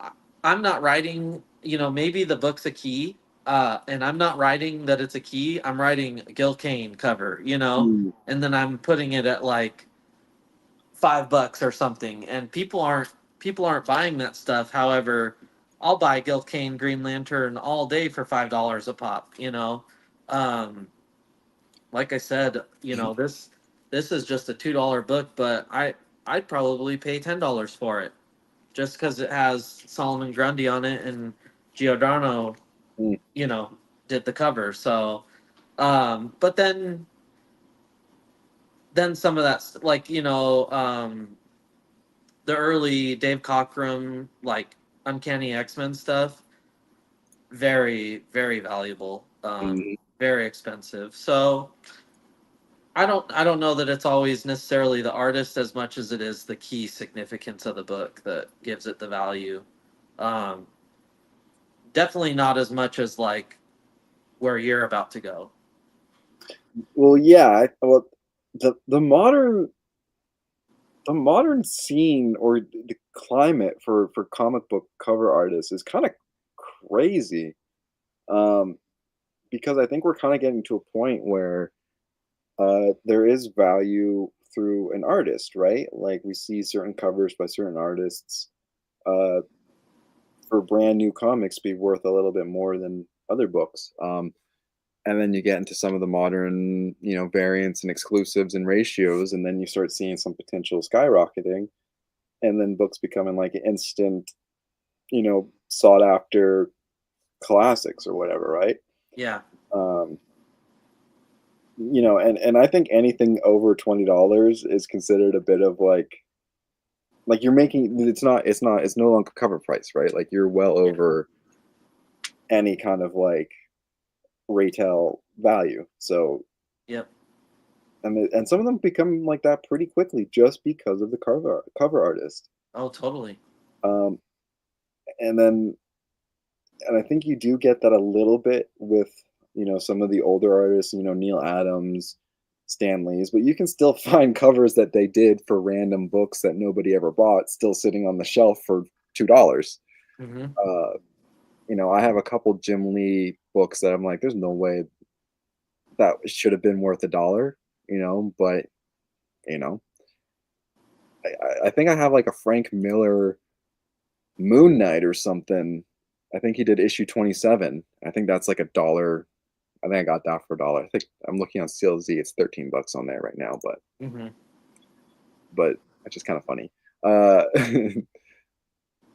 I- I'm not writing, maybe the book's a key, and I'm not writing that it's a key. I'm writing Gil Kane cover, mm. and then I'm putting it at like $5 or something, and people aren't buying that stuff. However, I'll buy Gil Kane Green Lantern all day for $5 a pop. Um, like I said, this is just a $2 book, but I'd probably pay $10 for it just because it has Solomon Grundy on it and Giordano, Mm. you know, did the cover. So, but then some of that, like the early Dave Cockrum, like Uncanny X-Men stuff, very very valuable, Mm. very expensive. So I don't know that it's always necessarily the artist as much as it is the key significance of the book that gives it the value. Um, Definitely not as much as like where you're about to go. Well, yeah. Well, the the modern the modern scene or the climate for comic book cover artists is kind of crazy. Um, because I think we're kind of getting to a point where there is value through an artist, right? Like we see certain covers by certain artists uh, for brand new comics be worth a little bit more than other books. And then you get into some of the modern, variants and exclusives and ratios, and then you start seeing some potential skyrocketing, and then books becoming like instant, sought after classics or whatever, right? Yeah. Um, and I think anything over $20 is considered a bit of like you're making it's no longer cover price, right? Like you're well Yeah. over any kind of like retail value. So Yep. and some of them become like that pretty quickly just because of the cover artist. Oh, totally. Um, and then and I think you do get that a little bit with some of the older artists, Neil Adams, Stan Lee's, but you can still find covers that they did for random books that nobody ever bought, still sitting on the shelf for $2. Hmm. Uh, I have a couple Jim Lee books that I'm like, there's no way that should have been worth $1, but you know, I think I have like a Frank Miller Moon Knight or something. I think he did issue 27. I think that's like $1. I think I got that for $1. I think I'm looking on CLZ. It's $13 on there right now, Hmm. but it's just kind of funny. Uh,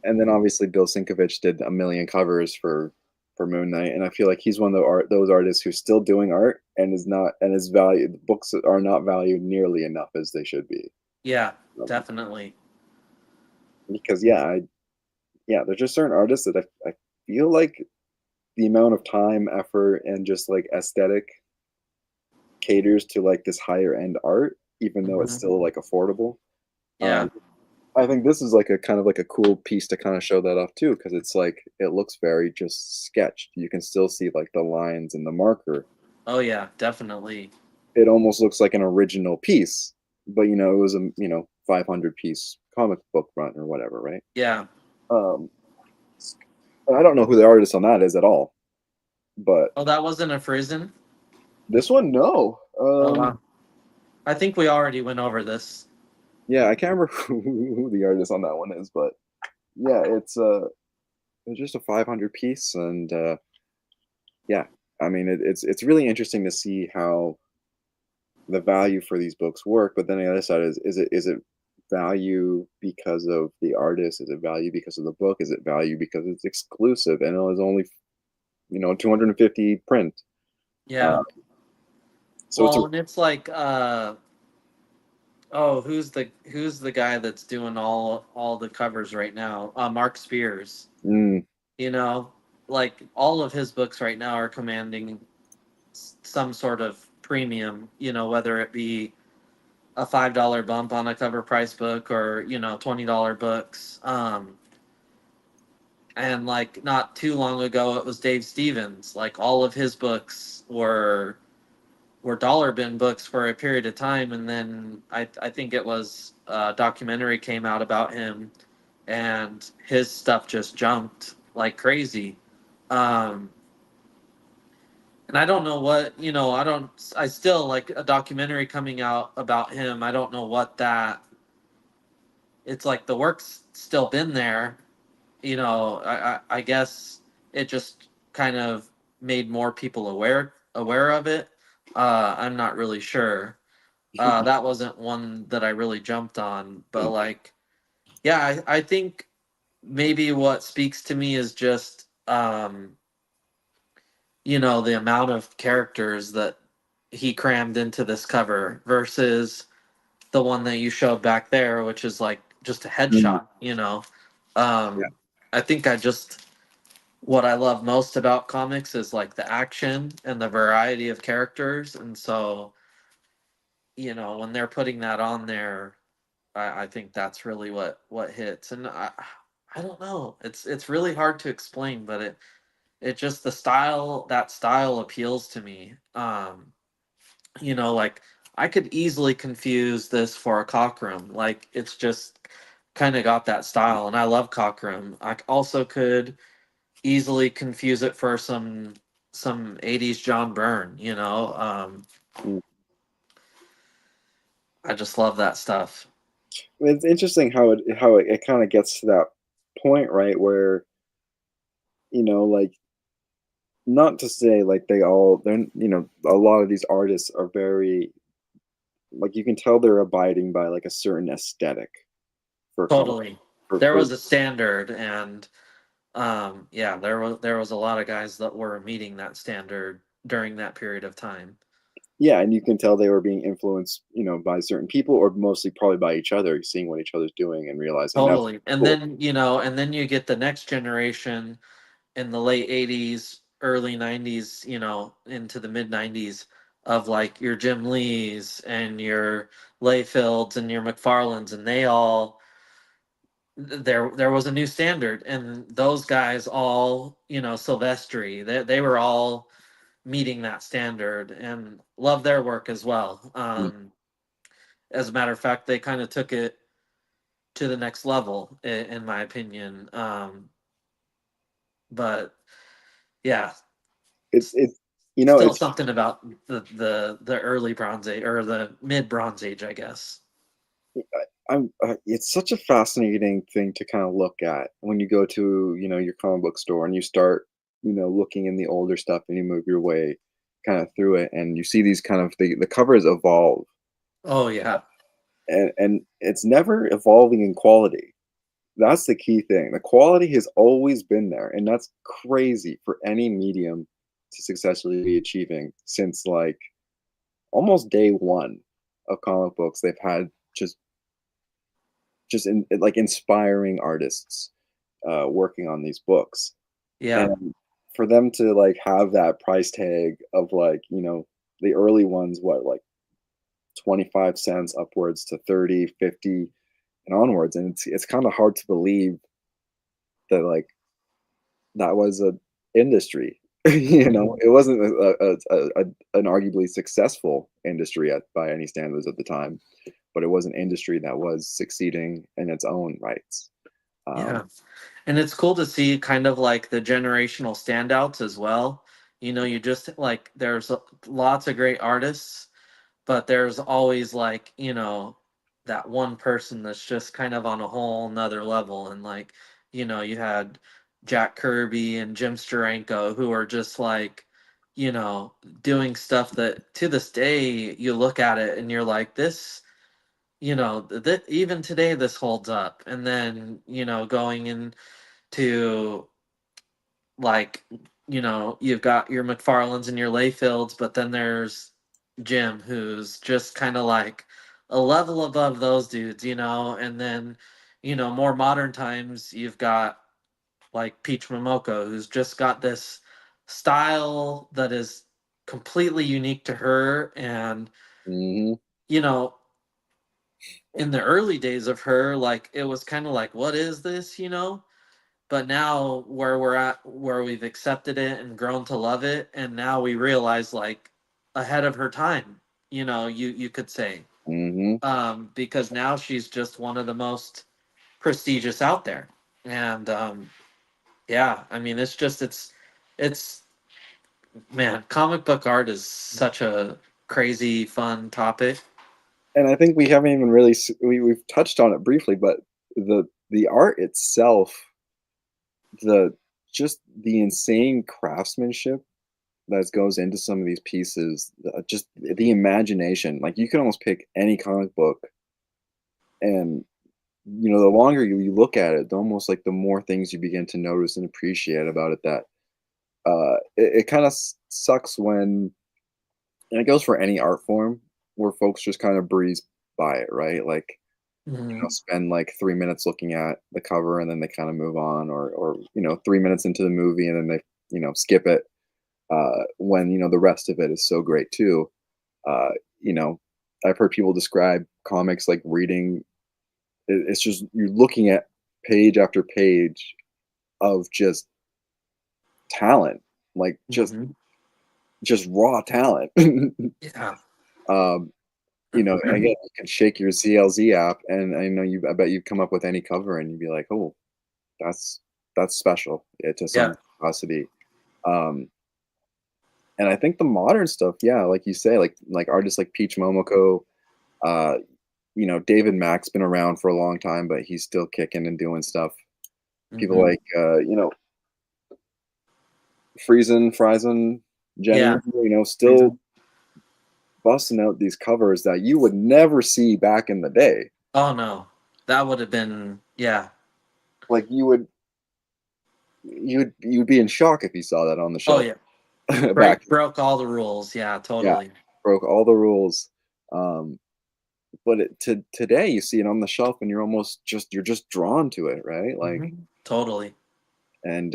and then obviously Bill Sinkovich did a million covers for Moon Knight, and I feel like he's one of those artists who's still doing art and is not and his value the books are not valued nearly enough as they should be. Yeah, Um, definitely. because yeah, there's just certain artists that I feel like the amount of time, effort, and just like aesthetic caters to like this higher end art, even though it's Mhm. still like affordable. Yeah. I think this is like a kind of like a cool piece to kind of show that off too, because it's like it looks very just sketched. You can still see like the lines and the marker. Oh yeah, definitely. It almost looks like an original piece, but it was a 500 piece comic book run or whatever, right? Yeah. Um, and I don't know who the artist on that is at all, but Oh, that wasn't a Friesen? this one, no. Oh wow. I think we already went over this. Yeah, I can't remember who the artist on that one is, but yeah, it's just a 500 piece, and yeah, I mean it's really interesting to see how the value for these books work. But then the other side is it value because of the artist? Is it value because of the book? Is it value because it's exclusive and it was only 250 print? Uh, Yeah. so it's a Well, and it's like oh, who's the guy that's doing all the covers right now? Mark Spears. mm, You know, like all of his books right now are commanding some sort of premium, whether it be a $5 bump on a cover price book or, $20 books. And like not too long ago it was Dave Stevens. Like all of his books were dollar bin books for a period of time, and then I think it was a documentary came out about him, and his stuff just jumped like crazy. Um, and I don't know what I don't. I still like a documentary coming out about him. I don't know what that. It's like the work's still been there. I guess it just kind of made more people aware of it. I'm not really sure. That wasn't one that I really jumped on, but like, yeah, I think maybe what speaks to me is just, the amount of characters that he crammed into this cover versus the one that you showed back there, which is like just a mm, headshot. yeah, Um, I think what I love most about comics is like the action and the variety of characters, and so when they're putting that on there, I think that's really what hits. And I don't know. It's really hard to explain, but it just that style appeals to me. Like I could easily confuse this for a cockroom. Like it's just kind of got that style, and I love cockroom. I also could easily confuse it for some 80s John Byrne. mm. I just love that stuff. It's interesting how it kind of gets to that point, right, where like not to say like a lot of these artists are very like you can tell they're abiding by like a certain aesthetic for comic Totally. There for was a standard, and yeah, there was a lot of guys that were meeting that standard during that period of time. yeah, and you can tell they were being influenced, by certain people or mostly probably by each other, seeing what each other's doing and realizing that's Totally. And cool. then you get the next generation in the late 80s, early 90s, into the mid 90s of like your Jim Lees and your Layfields and your McFarlands, and they all there was a new standard, and those guys all, Silvestri, they were all meeting that standard and love their work as well. Mm. As a matter of fact, they kind of took it to the next level, in my opinion. But yeah, It's s- it's still it's something about the early Bronze Age or the mid Bronze Age, I guess. it's such a fascinating thing to kind of look at when you go to your comic book store and you start looking in the older stuff and you move your way kind of through it and you see these kind of the covers evolve Oh yeah, and it's never evolving in quality. That's the key thing. The quality has always been there, and that's crazy for any medium to successfully be achieving since like almost day one of comic books. They've had just just like inspiring artists working on these books. Yeah. And for them to like have that price tag of like, the early ones, what, like 25 cents upwards to 30, 50 and onwards. And it's kind of hard to believe that like that was a industry. Mhm. It wasn't an arguably successful industry by any standards at the time, but it was an industry that was succeeding in its own rights. Yeah. Um, And it's cool to see kind of like the generational standouts as well. You just like there's lots of great artists, but there's always like, that one person that's just kind of on a whole nother level. And like, you had Jack Kirby and Jim Steranko who are just like, you know, doing stuff that to this day you look at it and you're like, this, that even today this holds up. And then, going into like, you've got your McFarlanes and your Layfields, but then there's Jim, who's just kind of like a level above those dudes, and then, more modern times, you've got like Peach Momoko, who's just got this style that is completely unique to her. And, mhm, you know, in the early days of her, like, it was kind of like, what is this, But now where we're at, where we've accepted it and grown to love it, and now we realize like ahead of her time, you could say, mhm. because now she's just one of the most prestigious out there, and yeah, I mean it's man, comic book art is such a crazy fun topic. And I think we haven't even really we've touched on it briefly, but the art itself, the just the insane craftsmanship that goes into some of these pieces, just the imagination. Like you can almost pick any comic book, and the longer you look at it, almost like the more things you begin to notice and appreciate about it. That it kind of sucks when, and it goes for any art form where folks just kind of breeze by it, right? Like Hmm. spend like 3 minutes looking at the cover and then they kind of move on, or 3 minutes into the movie and then they skip it. When the rest of it is so great too. Uh, you know, I've heard people describe comics like reading. It's just you're looking at page after page of just talent, like Hmm. just raw talent. Yeah. um, again, you can shake your CLZ app, and I bet you'd come up with any cover, and you'd be like, "Oh, that's that's special to Yeah. some capacity." Um, and I think the modern stuff, yeah, like you say, like artists like Peach Momoko, uh, David Mack's been around for a long time, but he's still kicking and doing stuff. People Hmm. like Friesen, Jenny, Yeah. still busting out these covers that you would never see back in the day. Oh no, that would have been, yeah. Like you'd be in shock if you saw that on the Oh shelf yeah, back. broke all the rules. Yeah, Yeah, totally. broke all the rules. Um, but today you see it on the shelf and you're just drawn to it, right? Like, Totally. and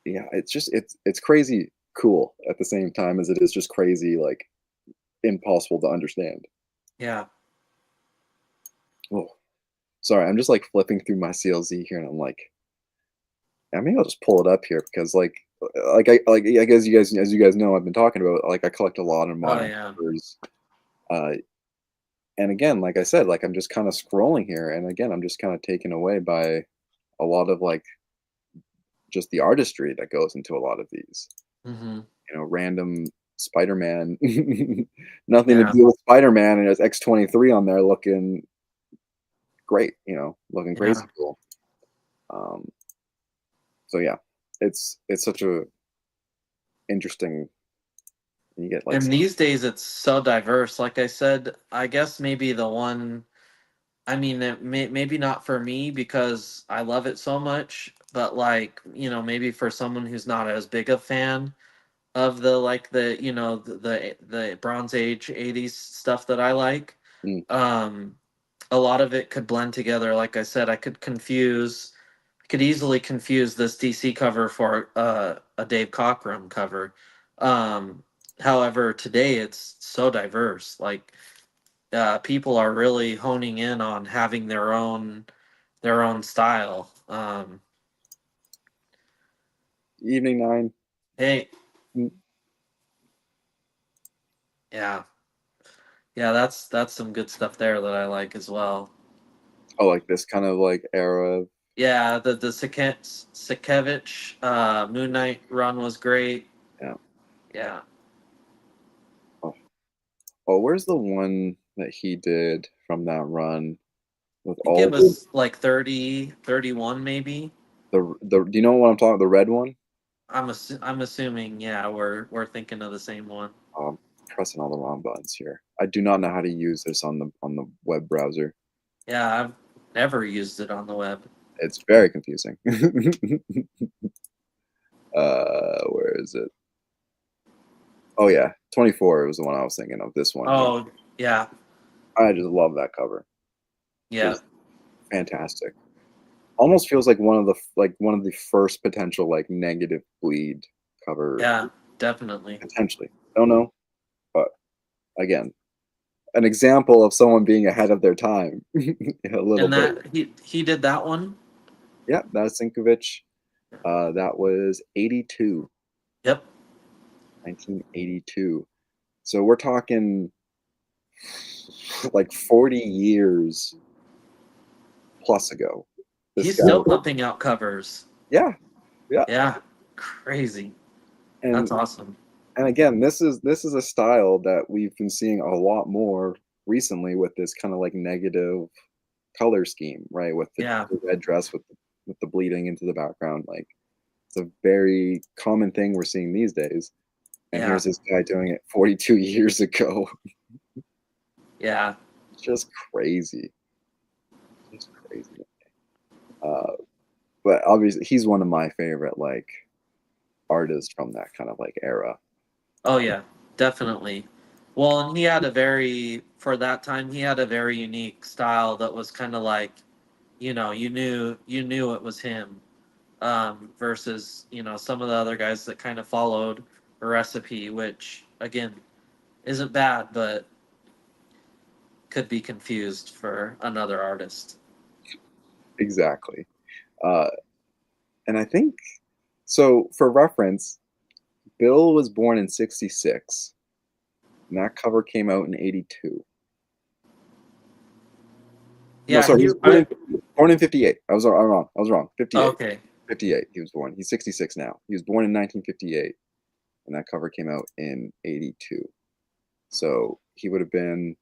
yeah, it's crazy cool at the same time as it is just crazy like impossible to understand. Yeah. Oh, sorry, I'm just like flipping through my CLZ here and I'm like, I mean, I'll just pull it up here because I guess you guys, as you guys know, I've been talking about, like, I collect a lot of Oh modern yeah. covers. Uh, and again, like I said, like I'm just kind of scrolling here, and again, I'm just kind of taken away by a lot of like just the artistry that goes into a lot of these. Hmm. Random Spider-Man, nothing to Yeah. do with Spider-Man, and there's X-23 on there looking great, looking Yeah. crazy cool. Um, so yeah, it's such a interesting. You get like, And these days it's so diverse. Like I said, I guess maybe the one. I mean, maybe not for me because I love it so much, but like maybe for someone who's not as big a fan of the like the Bronze Age '80s stuff that I like. mm, Um, a lot of it could blend together. Like I said, could easily confuse this DC cover for a Dave Cockrum cover. Um, However, today it's so diverse. Like people are really honing in on having their own style. Evening Nine. Hey, yeah, yeah, that's some good stuff there that I like as well. Oh, like this kind of like era. Yeah, the Sakevich Moon Knight run was great. Yeah. Yeah, Oh, oh, where's the one that he did from that run with I think it all the was like 30, 31 maybe. the? Do you know what I'm talking? The red one. I'm assuming, yeah, we're thinking of the same one. I'm pressing all the wrong buttons here. I do not know how to use this on the web browser. Yeah, I've never used it on the web. It's very confusing. Where is it? Oh yeah, 24 was the one I was thinking of. This one here. Oh, yeah, I just love that cover. yeah, Just fantastic. Almost feels like one of the first potential like negative bleed cover yeah, definitely. potentially. Don't know, but again, an example of someone being ahead of their time a little And bit. that he did that one. Yeah, that's Sinkovich. That was 82, Yep. 1982. So we're talking like 40 years plus ago. This He's guy, still pumping out covers. yeah, yeah, Yeah, crazy. and That's awesome. and again, this is a style that we've been seeing a lot more recently with this kind of like negative color scheme, right? With Yeah, the red dress with the bleeding into the background, like it's a very common thing we're seeing these days. And yeah, here's this guy doing it 42 years ago. yeah. Just crazy, just crazy. Uh, but obviously, he's one of my favorite like artists from that kind of like era. Oh yeah, definitely. Well, and he had a very for that time he had a very unique style that was kind of like, you knew it was him. Versus some of the other guys that kind of followed a recipe, which again isn't bad, but could be confused for another artist. Exactly. Uh, and I think so. For reference, Bill was born in '66, and that cover came out in '82. No, Yeah, sorry, he he. was I born in '58. I'm wrong. I was wrong. '58. Okay. 58. He was born. He's 66 now. He was born in 1958, and that cover came out in '82. So he would have been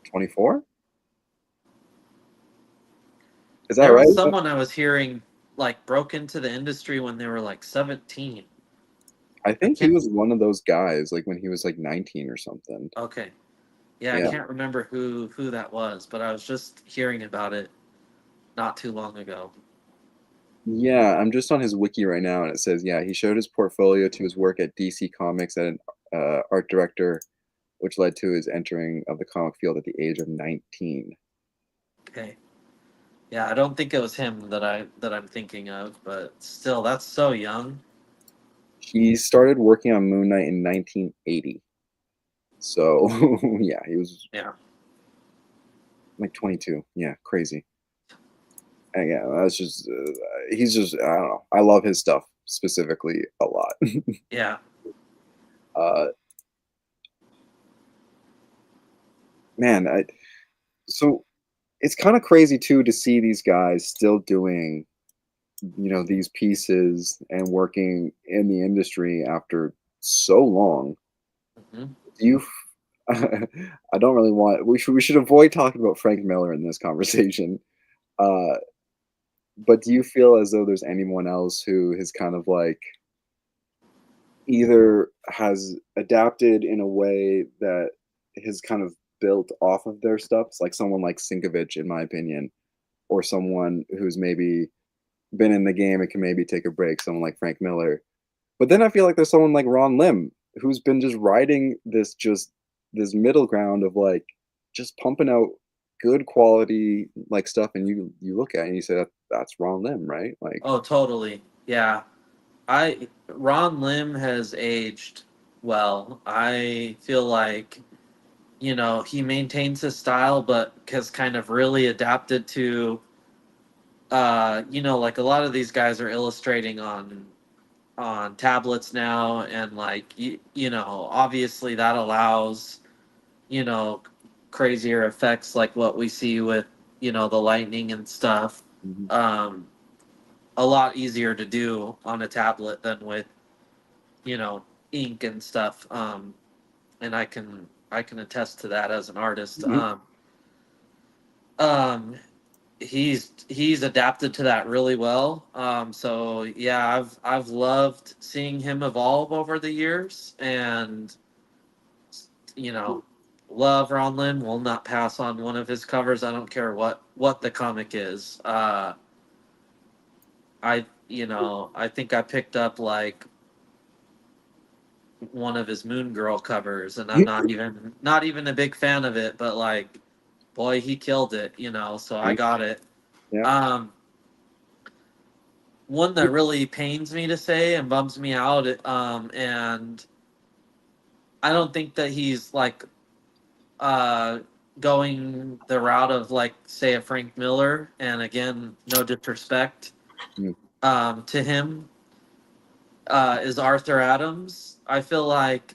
24. Is that There right? was someone I was hearing like broke into the industry when they were like 17. I I think he can't. was one of those guys, like when he was like 19 or something. Okay. Yeah, I Yeah. can't remember who that was, but I was just hearing about it not too long ago. Yeah, I'm just on his wiki right now, and it says, yeah, he showed his portfolio to his work at DC Comics as an art director, which led to his entering of the comic field at the age of 19. Okay. Yeah, I don't think it was him that I'm thinking of, but still, that's so young. He started working on Moon Knight in 1980. So, yeah, he was Yeah. like 22. Yeah, crazy. And yeah, that's just, he's just, I don't know. I love his stuff specifically a lot. Yeah. uh, man, so it's kind of crazy too to see these guys still doing, these pieces and working in the industry after so long. Hmm. Do you, I don't really want, we should avoid talking about Frank Miller in this conversation. Uh, but do you feel as though there's anyone else who has kind of like either has adapted in a way that has kind of built off of their stuff, like someone like Sinkovich, in my opinion, or someone who's maybe been in the game and can maybe take a break, someone like Frank Miller. But then I feel like there's someone like Ron Lim who's been just riding this middle ground of like just pumping out good quality like stuff, and you look at it and you say that's Ron Lim, right? Like, Oh, totally. Yeah. I Ron Lim has aged well. I feel like, he maintains his style, but has kind of really adapted to, like a lot of these guys are illustrating on tablets now, and like obviously that allows you know crazier effects like what we see with the lightning and stuff. mhm. Um, a lot easier to do on a tablet than with you know ink and stuff. And I can attest to that as an artist. Mhm. Um, he's adapted to that really well. So yeah, I've loved seeing him evolve over the years, and you know, love Ron Lim. Will not pass on one of his covers. I don't care what the comic is. I think I picked up like one of his Moon Girl covers, and I'm not even a big fan of it, but like, boy, he killed it. So I Yeah, got it. yeah. Um, One that really pains me to say and bums me out, and I don't think that he's like uh going the route of like say a Frank Miller, and again, no disrespect Mm. to him, is Arthur Adams. I feel like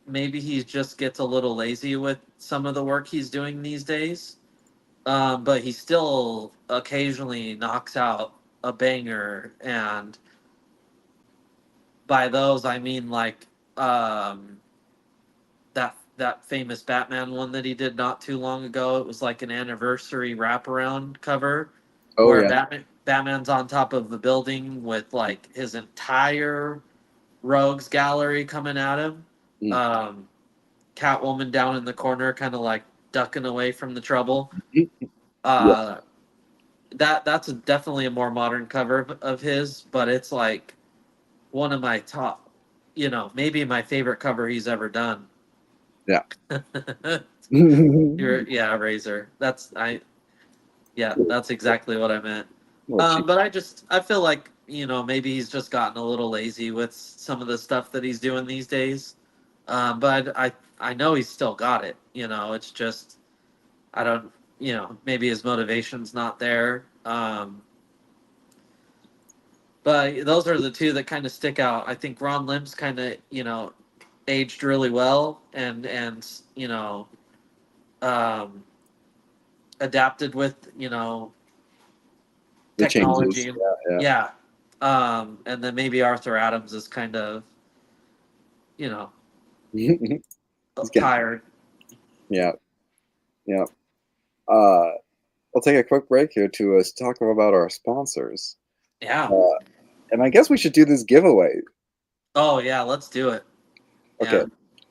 maybe he just gets a little lazy with some of the work he's doing these days. But he still occasionally knocks out a banger, and by those I mean like um, that famous Batman one that he did not too long ago. It was like an anniversary wraparound cover Oh where yeah. Batman's on top of the building with like his entire rogues gallery coming at him. Mm. Um, Catwoman down in the corner, kind of like ducking away from the trouble. Mhm. Yeah. Uh, that's definitely a more modern cover of his, but it's like one of my top, maybe my favorite cover he's ever done. Yeah. Yeah, Razor. Yeah, that's exactly what I meant. Well, cheap. But I feel like maybe he's just gotten a little lazy with some of the stuff that he's doing these days. But I know he's still got it. It's just I don't. Maybe his motivation's not there. But those are the two that kind of stick out. I think Ron Lim's kind of aged really well, and um, adapted with The changes. technology. Yeah, Yeah. And then maybe Arthur Adams is kind of you know yeah. He's getting. tired. Yeah, yeah. Uh, I'll take a quick break here to talk about our sponsors. Yeah. Uh, and I guess we should do this giveaway. Oh yeah. Let's do it. Okay. Yeah.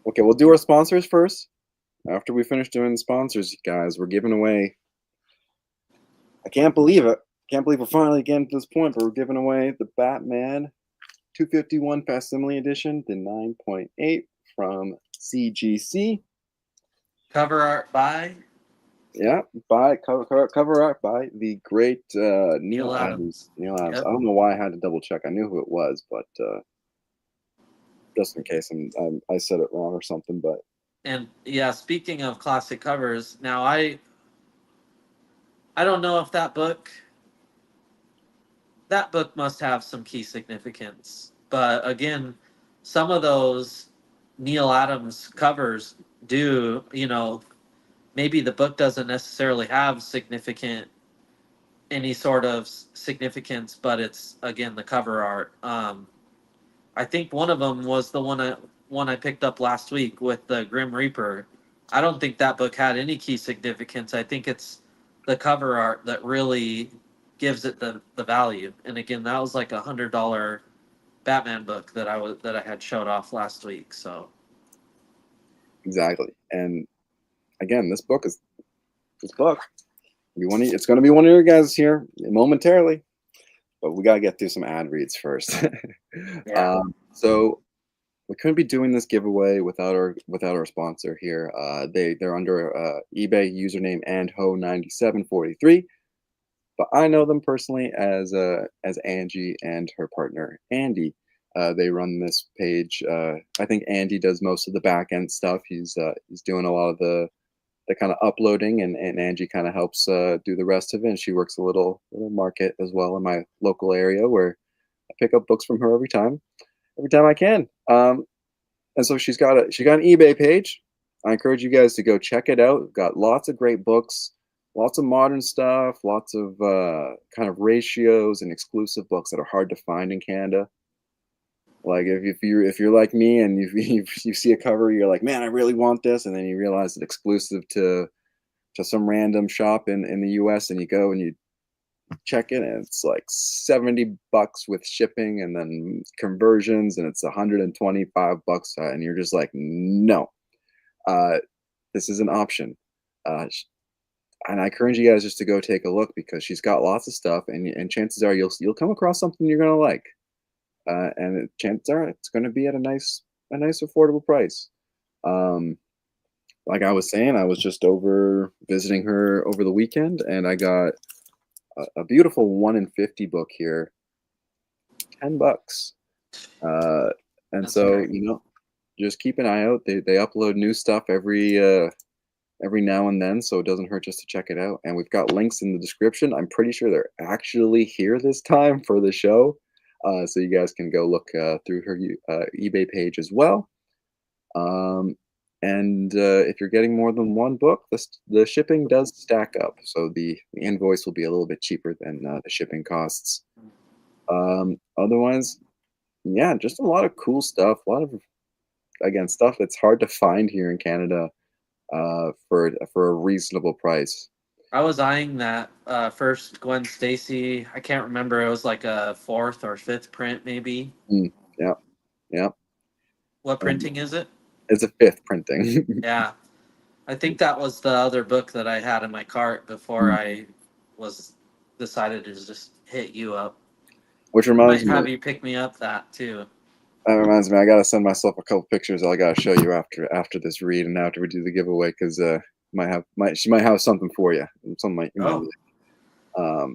Okay, we'll do our sponsors first. After we finish doing the sponsors, guys, we're giving away. I can't believe it. Can't believe we're finally getting to this point, but we're giving away the Batman 251 Facsimile Edition, the 9.8 from CGC. Cover art by Yeah, by cover art by the great Neil Neil Adams. Adams. Neil Adams. I Yep. don't know why I had to double check. I knew who it was, but just in case I said it wrong or something. But And yeah, speaking of classic covers, now I don't know if that book must have some key significance. But again, some of those Neil Adams covers do, maybe the book doesn't necessarily have any sort of significance, but it's again the cover art. I think one of them was the one I picked up last week with the Grim Reaper. I don't think that book had any key significance. I think it's the cover art that really gives it the value. And again, that was like $100 Batman book that I had showed off last week. So exactly. And again, this book. It's going to be one of your guys here momentarily, but we got to get through some ad reads first. yeah, So we couldn't be doing this giveaway without our sponsor here. They're under eBay username andho9743, but I know them personally as Angie and her partner Andy. They run this page. I think Andy does most of the back end stuff. He's doing a lot of the kind of uploading, and Angie kind of helps do the rest of it. And she works a little market as well in my local area where I pick up books from her every time I can. And so she got an eBay page. I encourage you guys to go check it out. Got lots of great books, lots of modern stuff, lots of kind of ratios and exclusive books that are hard to find in Canada. Like if you're like me and you see a cover, you're like, man, I really want this, and then you realize it's exclusive to some random shop in the U.S. and you go and you check it and it's like $70 with shipping and then conversions and it's $125 and you're just like, no, uh, this is an option. And I encourage you guys just to go take a look because she's got lots of stuff, and chances are you'll come across something you're gonna like, and chances are it's gonna be at a nice affordable price. Um, like I was saying, I was just over visiting her over the weekend, and I got a beautiful 1 in 50 book here, $10. Uh, and That's so great. just keep an eye out. They upload new stuff every now and then, so it doesn't hurt just to check it out. And we've got links in the description. I'm pretty sure they're actually here this time for the show, so you guys can go look through her eBay page as well. Um, and if you're getting more than one book, the shipping does stack up, so the invoice will be a little bit cheaper than the shipping costs. Otherwise, yeah, just a lot of cool stuff. A lot of, again, stuff that's hard to find here in Canada for a reasonable price. I was eyeing that first Gwen Stacy. I can't remember. It was like a fourth or fifth print, maybe. Mm, yeah, yeah. What Um, printing is it? it's a fifth printing. Yeah, I think that was the other book that I had in my cart before Mm. I was decided to just hit you up. Which I reminds might me, have you pick me up that too. I gotta send myself a couple pictures. I gotta show you after this read and after we do the giveaway because she might have something for you. Something you might Oh, like.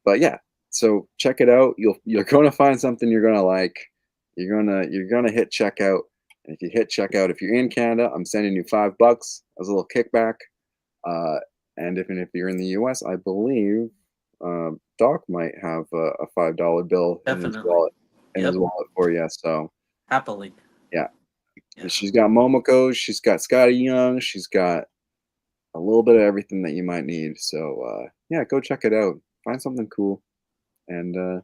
But yeah, so check it out. You're gonna find something you're gonna like. You're gonna hit checkout. And if you hit checkout, if you're in Canada, I'm sending you $5 as a little kickback. Uh, and if you're in the U.S., I believe Doc might have a $5 bill definitely. in his Yep, wallet for you. So happily. yeah, Yeah. she's got Momoko, she's got Scotty Young, she's got a little bit of everything that you might need. So yeah, go check it out. Find something cool and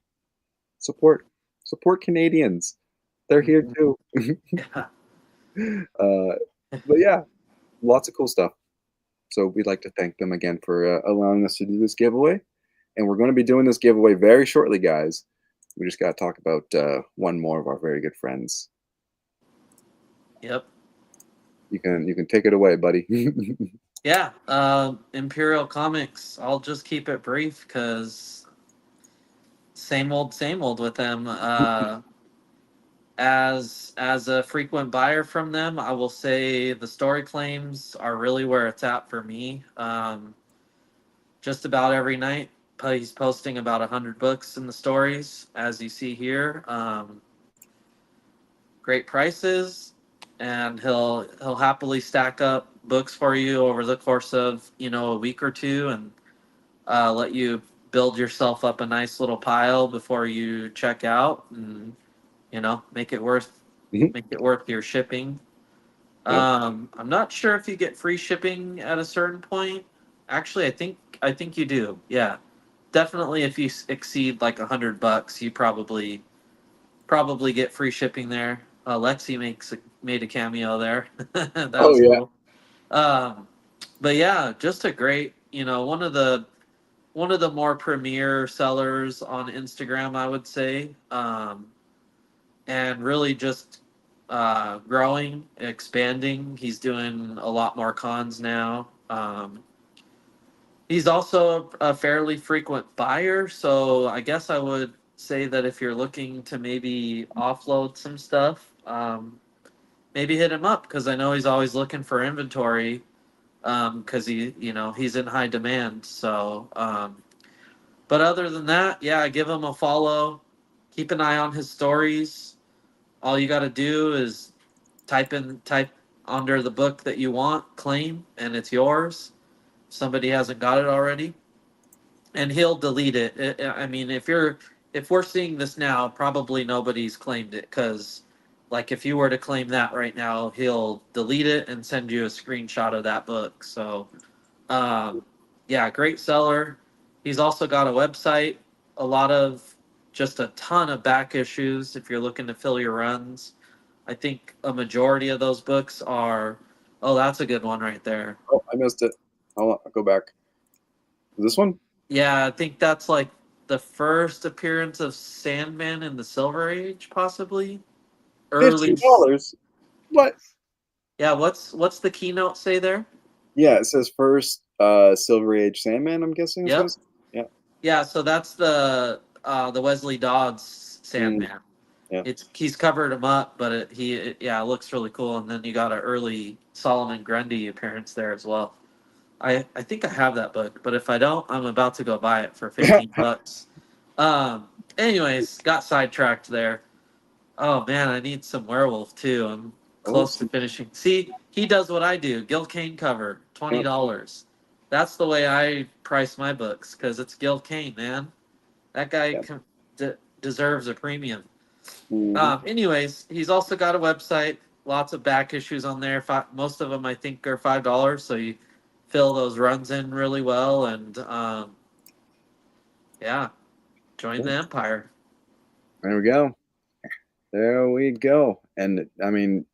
support support Canadians. They're here Mhm. too. Yeah. uh, but yeah, lots of cool stuff. So we'd like to thank them again for allowing us to do this giveaway. And we're going to be doing this giveaway very shortly, guys. We just got to talk about one more of our very good friends. Yep. You can take it away, buddy. Yeah. Imperial Comics. I'll just keep it brief because same old with them. As a frequent buyer from them, I will say the story claims are really where it's at for me. Just about every night, he's posting about 100 books in the stories, as you see here. Great prices, and he'll happily stack up books for you over the course of a week or two, and let you build yourself up a nice little pile before you check out, and make it worth your shipping. Yep. I'm not sure if you get free shipping at a certain point. Actually, I think you do. Yeah, definitely. If you exceed like $100, you probably get free shipping there. Lexi made a cameo there. That Oh was yeah. cool. Um, but yeah, just a great, one of the more premier sellers on Instagram, I would say, and really just growing, expanding. He's doing a lot more cons now. He's also a fairly frequent buyer, so I guess I would say that if you're looking to maybe offload some stuff, maybe hit him up because I know he's always looking for inventory because he's in high demand. So, but other than that, yeah, give him a follow. Keep an eye on his stories. All you got to do is type under the book that you want, claim, and it's yours. If somebody hasn't got it already, and he'll delete it. I mean, if we're seeing this now, probably nobody's claimed it because, like, if you were to claim that right now, he'll delete it and send you a screenshot of that book. So, um, yeah, great seller. He's also got a website, a lot of just a ton of back issues if you're looking to fill your runs. I think a majority of those books are. Oh, that's a good one right there. Oh, I missed it. I'll go back. Is this one? Yeah, I think that's like the first appearance of Sandman in the Silver Age, possibly. Early. $15. What? Yeah, what's the keynote say there? Yeah, it says first Silver Age Sandman, I'm guessing is what Yep. it's. Yeah. Yeah, so that's the Wesley Dodds Mm, Sandman. yeah. He's covered him up, but yeah, it looks really cool. And then you got an early Solomon Grundy appearance there as well. I think I have that book, but if I don't, I'm about to go buy it for $15. Um. Anyways, got sidetracked there. Oh man, I need some werewolf too. I'm Oh, close to finishing. See, he does what I do. Gil Kane cover, yeah. $20. That's the way I price my books because it's Gil Kane, man. That guy Yeah. deserves a premium. Mhm. Anyways, he's also got a website. Lots of back issues on there. Most of them I think are $5, so you fill those runs in really well, and yeah, join the empire. There we go. There we go. And I mean,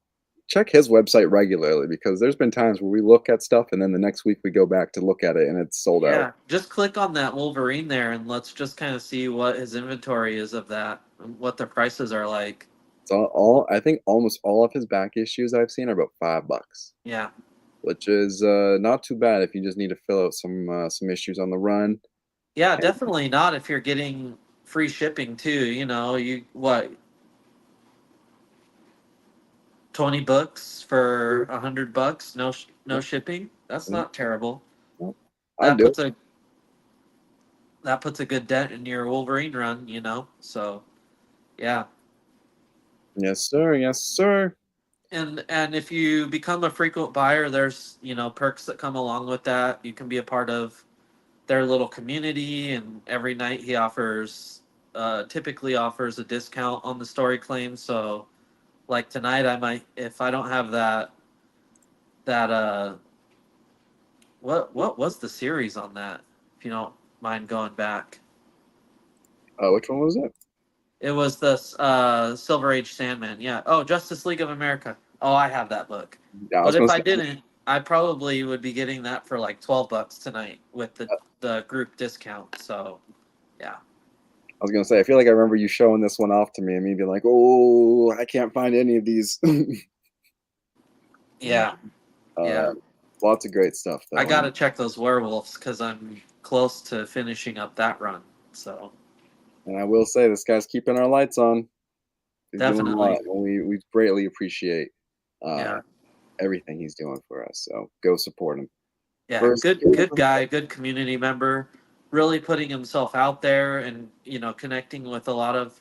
check his website regularly because there's been times where we look at stuff and then the next week we go back to look at it and it's sold out. Yeah, just click on that Wolverine there, and let's just kind of see what his inventory is of that, and what the prices are like. It's all I think almost all of his back issues I've seen are about $5, Yeah, which is not too bad if you just need to fill out some issues on the run. yeah, And definitely not if you're getting free shipping too. You what 20 books for $100, no yeah, shipping. That's yeah, not terrible. yeah. I'd That do puts it. a that puts a good dent in your Wolverine run. So yeah, Yes, sir. Yes, sir. and if you become a frequent buyer, there's perks that come along with that. You can be a part of their little community, and every night he typically offers a discount on the story claim. So like tonight, I might, if I don't have that what was the series on that, if you don't mind going back. Which one was it? It was the Silver Age Sandman. Yeah. Oh, Justice League of America. Oh, I have that book. Yeah, I But was if gonna I say. didn't, I probably would be getting that for like $12 tonight with the group discount. So yeah. I was gonna say. I feel like I remember you showing this one off to me and me being like, "Oh, I can't find any of these." Yeah. uh, Yeah. Lots of great stuff I though, got to and check those werewolves because I'm close to finishing up that run. So I will say this guy's keeping our lights on. He's doing a lot, definitely. and we greatly appreciate uh, Yeah. everything he's doing for us. So go support him. Yeah. First, Good guy, good community member, really putting himself out there and, connecting with a lot of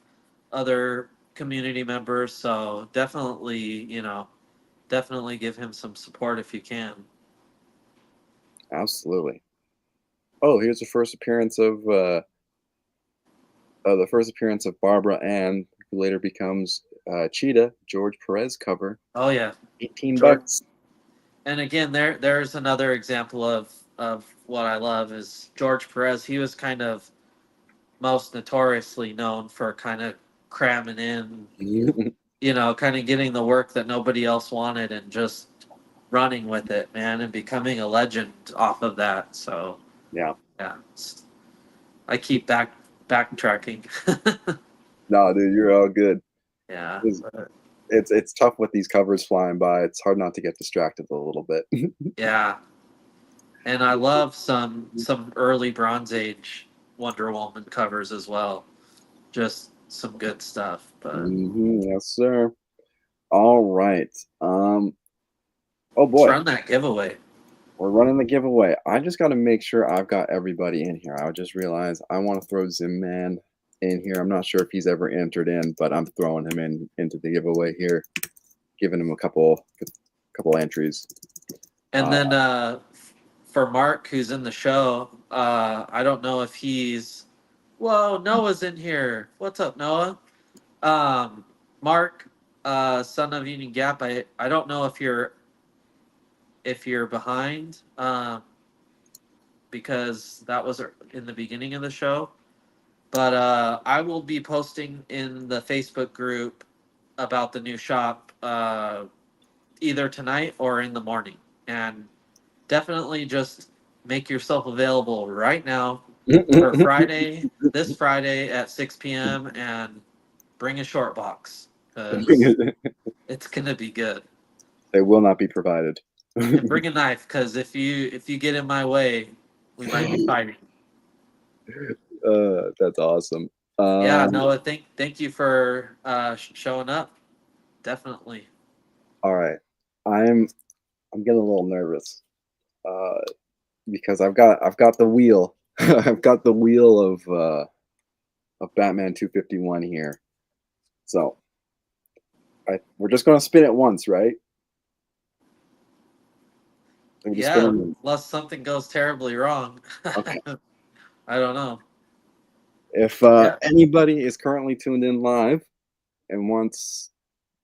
other community members. So definitely give him some support if you can. absolutely. Oh, here's the first appearance of Barbara Ann, who later becomes Cheetah. George Perez cover, Oh, yeah. 18 George. bucks. And again, there's another example of what I love is George Perez. He was kind of most notoriously known for kind of cramming in, kind of getting the work that nobody else wanted and just running with it, man, and becoming a legend off of that. So Yeah. yeah, I keep backtracking. No, dude, you're all good. Yeah, It's, it's tough with these covers flying by. It's hard not to get distracted a little bit. yeah, and I love some early Bronze Age Wonder Woman covers as well. Just some good stuff, but Yes, sir. All right. Oh Let's boy, run that giveaway. we're running the giveaway. I just got to make sure I've got everybody in here. I just realized I want to throw Zim Man in here. I'm not sure if he's ever entered in, but I'm throwing him into the giveaway here, giving him a couple entries. And Uh, then for Mark, who's in the show, I don't know if he's. Whoa, Noah's in here. What's up, Noah? Mark, son of Union Gap. I don't know if you're behind, because that was in the beginning of the show. But I will be posting in the Facebook group about the new shop either tonight or in the morning. And definitely just make yourself available right now for Friday, this Friday at 6 p.m. and bring a short box because it's gonna be good. they will not be provided. And bring a knife because if you get in my way, we might be fighting. That's awesome. Yeah, Um, Noah, thank you for showing up. Definitely. all right, I'm getting a little nervous uh, because I've got the wheel. I've got the wheel of Batman 251 here. So we're just gonna spin it once, right? We're just Yeah, spinning. unless something goes terribly wrong. Okay. I don't know. If Yeah. anybody is currently tuned in live and wants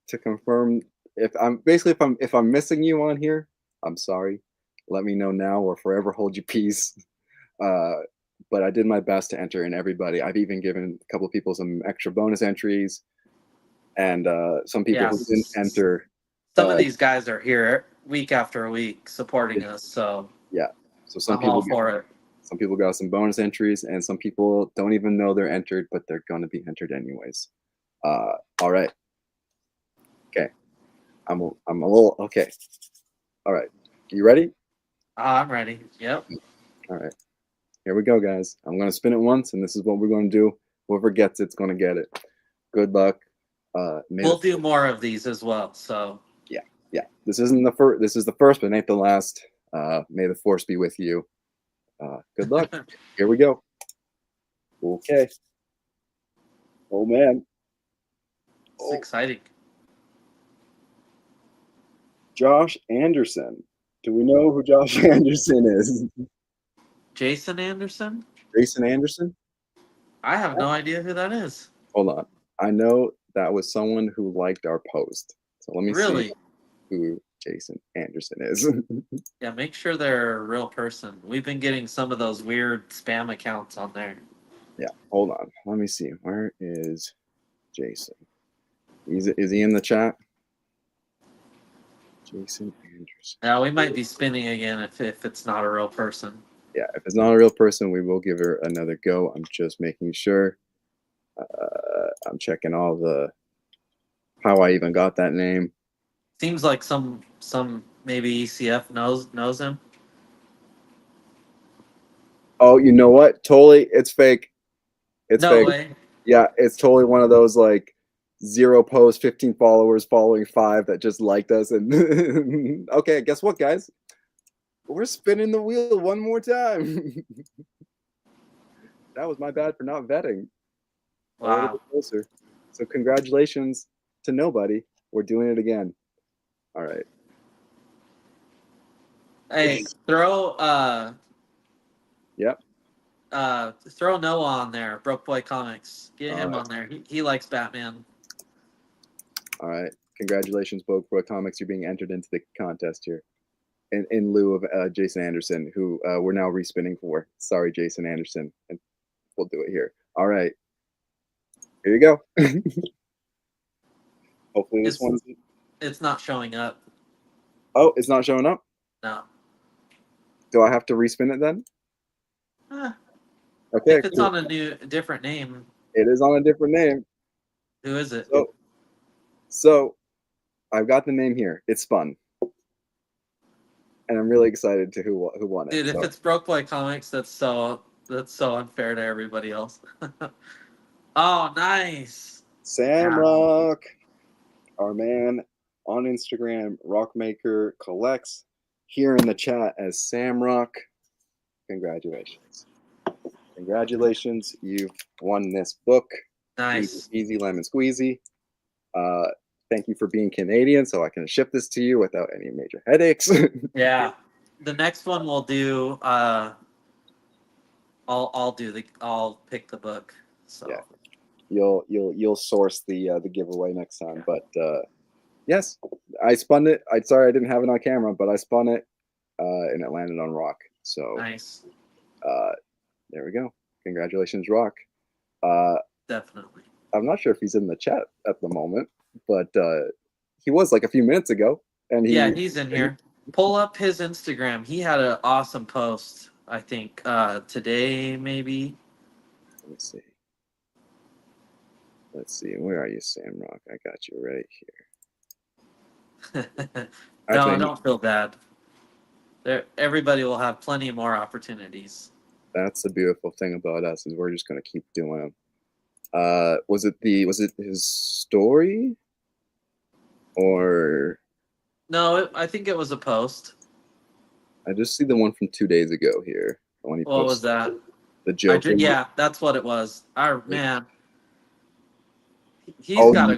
to confirm, if I'm missing you on here, I'm sorry. Let me know now or forever hold your peace. Uh, but I did my best to enter in everybody. I've even given a couple of people some extra bonus entries, and some people Yeah. who didn't enter. Some of Uh, these guys are here week after week supporting us, so yeah, so I'm all for it. some people got some bonus entries, and some people don't even know they're entered, but they're going to be entered anyways. All right, okay. I'm a little okay. All right, you ready? I'm ready. Yep. All right, here we go, guys. I'm going to spin it once, and this is what we're going to do. Whoever gets it's going to get it. Good luck. May We'll the do more of these as well. So yeah, yeah. This isn't the first. This is the first, but ain't the last. May the force be with you. Good luck. Here we go. Okay. Oh man. it's Oh, exciting. Josh Anderson. Do we know who Josh Anderson is? Jason Anderson? Jason Anderson? I have no idea who that is. Hold on. I know that was someone who liked our post. So let me see Really? who Jason Anderson is. Yeah, make sure they're a real person. We've been getting some of those weird spam accounts on there. Yeah, hold on. Let me see. Where is Jason? Is he in the chat? Jason Anderson. Now we might be spinning again if it's not a real person. Yeah, if it's not a real person, we will give her another go. I'm just making sure. I'm checking all the how I even got that name. Seems like some maybe ECF knows him. Oh, you know what? Totally, it's fake. It's No fake. way. Yeah, it's totally one of those like 0 posts, 15 followers, following 5 that just liked us. And okay, guess what, guys? We're spinning the wheel one more time. That was my bad for not vetting a little bit Wow. closer. So congratulations to nobody. We're doing it again. All right. Hey, throw Yep. throw Noah on there. Broke Boy Comics. Get All him right. on there. He likes Batman. All right. Congratulations, Book Comics. You're being entered into the contest here. In lieu of Jason Anderson, who we're now respinning for. Sorry, Jason Anderson. And we'll do it here. All right. Here you go. Hopefully this It's one's. it's not showing up. Oh, it's not showing up. No. Do I have to respin it then? Eh, Okay, if it's cool. on a different name, It is on a different name. who is it? So I've got the name here. It's spun, and I'm really excited to who won it. Dude, if So it's Broke Boy Comics, that's so unfair to everybody else. Oh, nice. Sam Yeah. Rock, our man. on Instagram, Rockmaker Collects, here in the chat as Sam Rock. Congratulations. Congratulations, you've won this book. Nice. Easy lemon squeezy. Thank you for being Canadian, so I can ship this to you without any major headaches. Yeah. The next one we'll do. I'll pick the book. So Yeah, you'll source the giveaway next time. But yes, I spun it. I sorry I didn't have it on camera, but I spun it, and it landed on Rock. So nice. There we go. Congratulations, Rock. Definitely. I'm not sure if he's in the chat at the moment, but he was like a few minutes ago, and he's in here. Pull up his Instagram. He had an awesome post. I think today maybe. Let me see. Let's see. Where are you, Sam Rock? I got you right here. No, don't feel bad. Everybody will have plenty more opportunities. That's the beautiful thing about us is we're just gonna keep doing them. Was it his story, or no? I think it was a post. I just see the one from 2 days ago here. When he what was that? The Joker. Yeah, that's what it was. Man, he's Oh, got a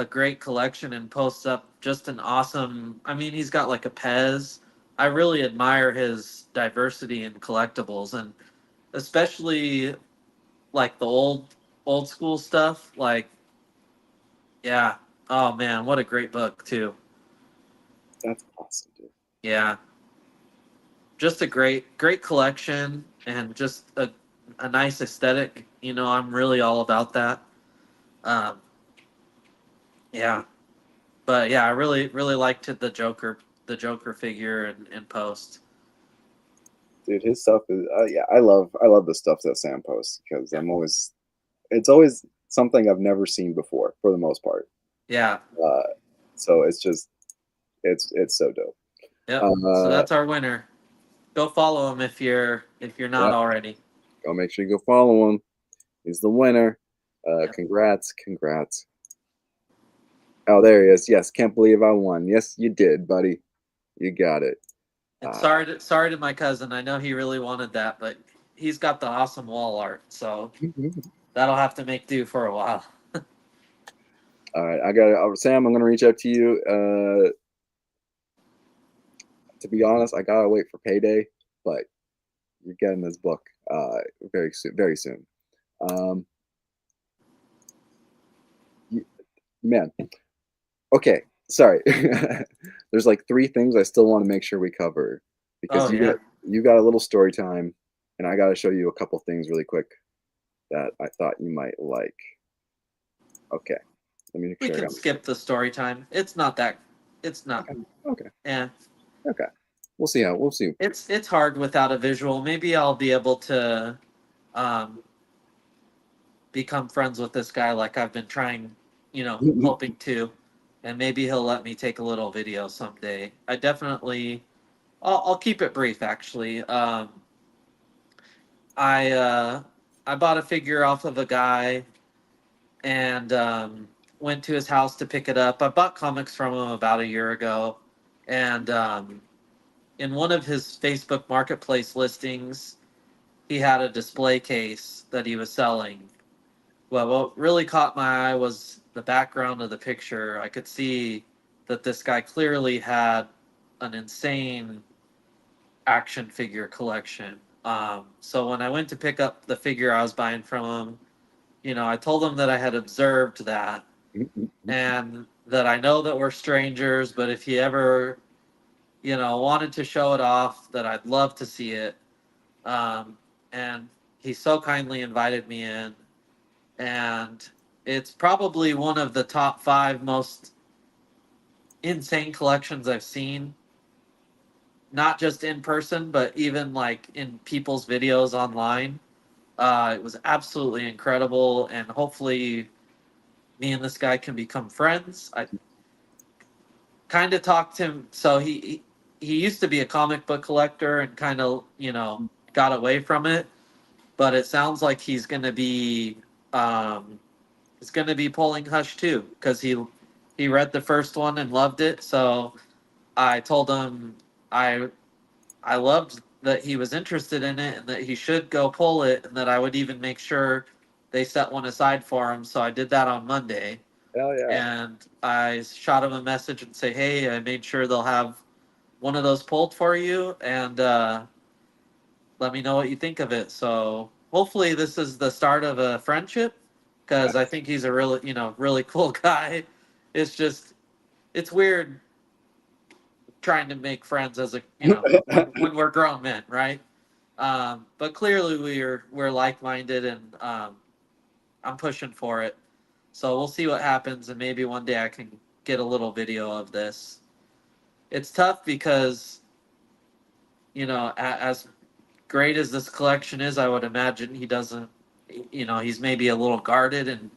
great collection and posts up just an awesome. I mean, he's got like a Pez. I really admire his diversity in collectibles, and especially like the old school stuff. Like, yeah. Oh man, what a great book too. That's awesome, dude. Yeah. Just a great collection and just a nice aesthetic. I'm really all about that. Um, yeah. But yeah, I really liked the Joker figure and post. Dude, his stuff is yeah. I love the stuff that Sam posts because it's always something I've never seen before for the most part. Yeah. So it's just it's so dope. Yep. So that's our winner. Go follow him if you're not already. Go make sure you go follow him. He's the winner. Yep. Congrats. Oh, there he is. Yes, can't believe I won. Yes, you did, buddy. You got it. And sorry to my cousin. I know he really wanted that, but he's got the awesome wall art, so that'll have to make do for a while. All right, I got it. Sam, I'm gonna reach out to you. To be honest, I gotta wait for payday, but you're getting this book very soon. Very soon. Man, okay. Sorry. There's like 3 things I still want to make sure we cover because you got a little story time, and I got to show you a couple things really quick that I thought you might like. Okay. Let me make we sure can skip the story time. It's not. Okay. Yeah. Okay. We'll see. It's hard without a visual. Maybe I'll be able to become friends with this guy like I've been trying, hoping to. And maybe he'll let me take a little video someday. I'll keep it brief actually. I bought a figure off of a guy and went to his house to pick it up. I bought comics from him about a year ago, and in one of his Facebook Marketplace listings, he had a display case that he was selling. Well, what really caught my eye was the background of the picture. I could see that this guy clearly had an insane action figure collection. So when I went to pick up the figure I was buying from him, I told him that I had observed that and that I know that we're strangers, but if he ever, wanted to show it off, that I'd love to see it. And he so kindly invited me in. And it's probably one of the top 5 most insane collections I've seen. Not just in person, but even like in people's videos online. It was absolutely incredible, and hopefully, me and this guy can become friends. I kind of talked to him. So he used to be a comic book collector and kind of got away from it, but it sounds like he's going to be pulling Hush too, because he he read the first one and loved it. So I told him I I loved that he was interested in it and that he should go pull it, and that I would even make sure they set one aside for him. So I did that on Monday, Hell yeah. and I shot him a message and say, "Hey, I made sure they'll have one of those pulled for you, and let me know what you think of it." So hopefully this is the start of a friendship, because I think he's a really, really cool guy. It's just it's weird trying to make friends as a, when we're grown men, right? But clearly we're like minded, and I'm pushing for it. So we'll see what happens, and maybe one day I can get a little video of this. It's tough because, as great as this collection is, I would imagine he doesn't, he's maybe a little guarded and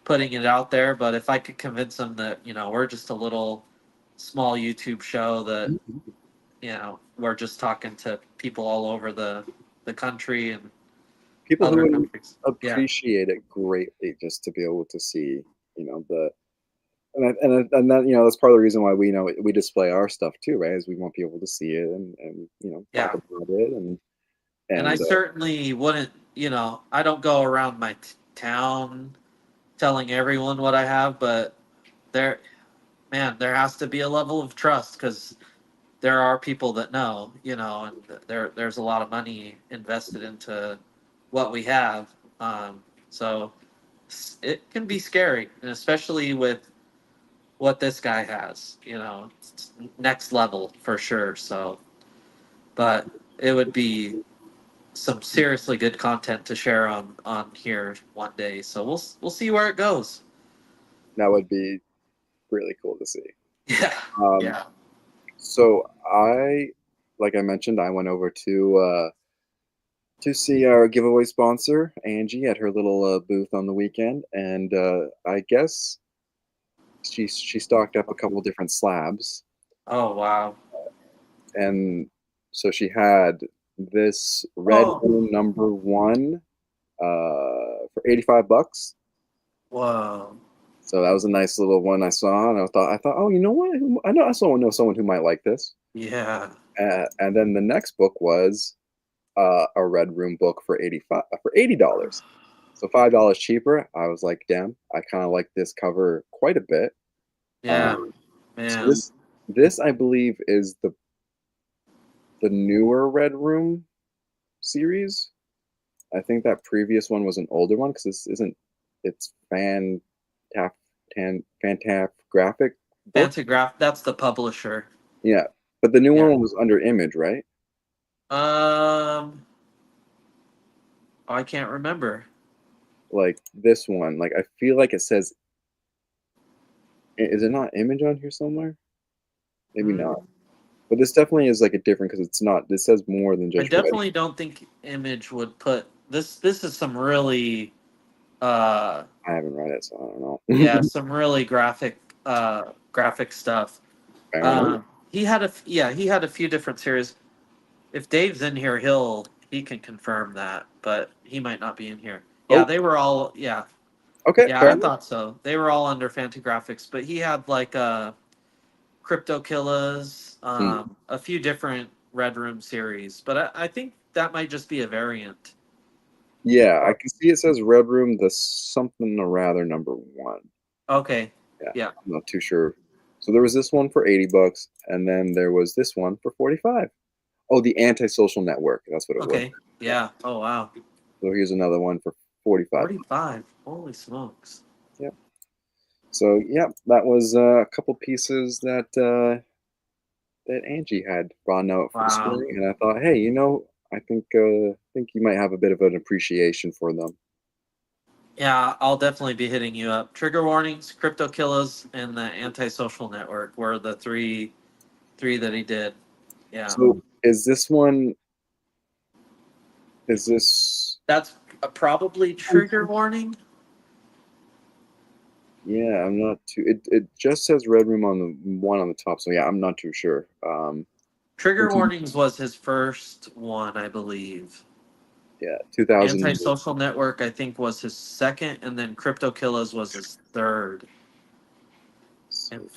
putting it out there. But if I could convince him that, we're just a little small YouTube show that, we're just talking to people all over the country and People who other would countries. Yeah. appreciate it greatly just to be able to see, the and that that's part of the reason why we display our stuff too, right? Is we want people to see it and talk Yeah. about it And I and certainly wouldn't, I don't go around my town telling everyone what I have, but there, man, there has to be a level of trust, because there are people that know, and there's a lot of money invested into what we have. So it can be scary, and especially with what this guy has, it's next level for sure. So, but it would be some seriously good content to share on here one day. So we'll see where it goes. that would be really cool to see. Yeah, Um, yeah. so like I mentioned, I went over to see our giveaway sponsor Angie at her little booth on the weekend, and I guess she stocked up a couple different slabs, Oh wow. and so she had this red Oh, room number one for $85. whoa. So that was a nice little one I saw, and I thought, oh, you know what? I know someone who might like this. Yeah, And then the next book was a red room book for $80. So $5 cheaper. I was like, damn, I kind of like this cover quite a bit. yeah, Um, so man. this I believe is the newer red room series. I think that previous one was an older one because this isn't. It's Fantaf graphic book. Fantagraph. That's the publisher. Yeah, but the new Yeah. one was under Image, right? Um. I can't remember. Like this one, like I feel like it says, is it not Image on here somewhere? Maybe Hmm. not. But this definitely is like a different because it's not. This says more than I just red. definitely don't think Image would put this. This is some really, uh, I haven't read it, so I don't yeah, know. some really graphic stuff. Fair enough. He had a few different series. If Dave's in here, he can confirm that, but he might not be in here. Yeah, Oh, they were all, yeah. okay, Yeah, fair I enough. thought so. They were all under Fantagraphics, but he had like Crypto Killas, Hmm. a few different Red Room series. But I think that might just be a variant. Yeah, I Or can see it says Red Room, the something or rather number one. okay, Yeah, yeah, I'm not too sure. So there was this one for $80, and then there was this one for 45. Oh, the Antisocial Network. That's what it was. okay, Yeah. yeah. Oh wow, So here's another one for 45. 45. Holy smokes! Yeah. So yeah, that was a couple pieces that Angie had gone out for the Wow. spring, and I thought, hey, I think you might have a bit of an appreciation for them. Yeah, I'll definitely be hitting you up. Trigger warnings, Crypto Killas, and the Antisocial Network were the three that he did. Yeah, So is this one? Is this? that's probably trigger warning. Yeah, I'm not too. It just says Red Room on the one on the top, so yeah, I'm not too sure. Trigger Into warnings was his first one, I believe. yeah, 2000. Antisocial Network, I think, was his second, and then Crypto Killas was his third.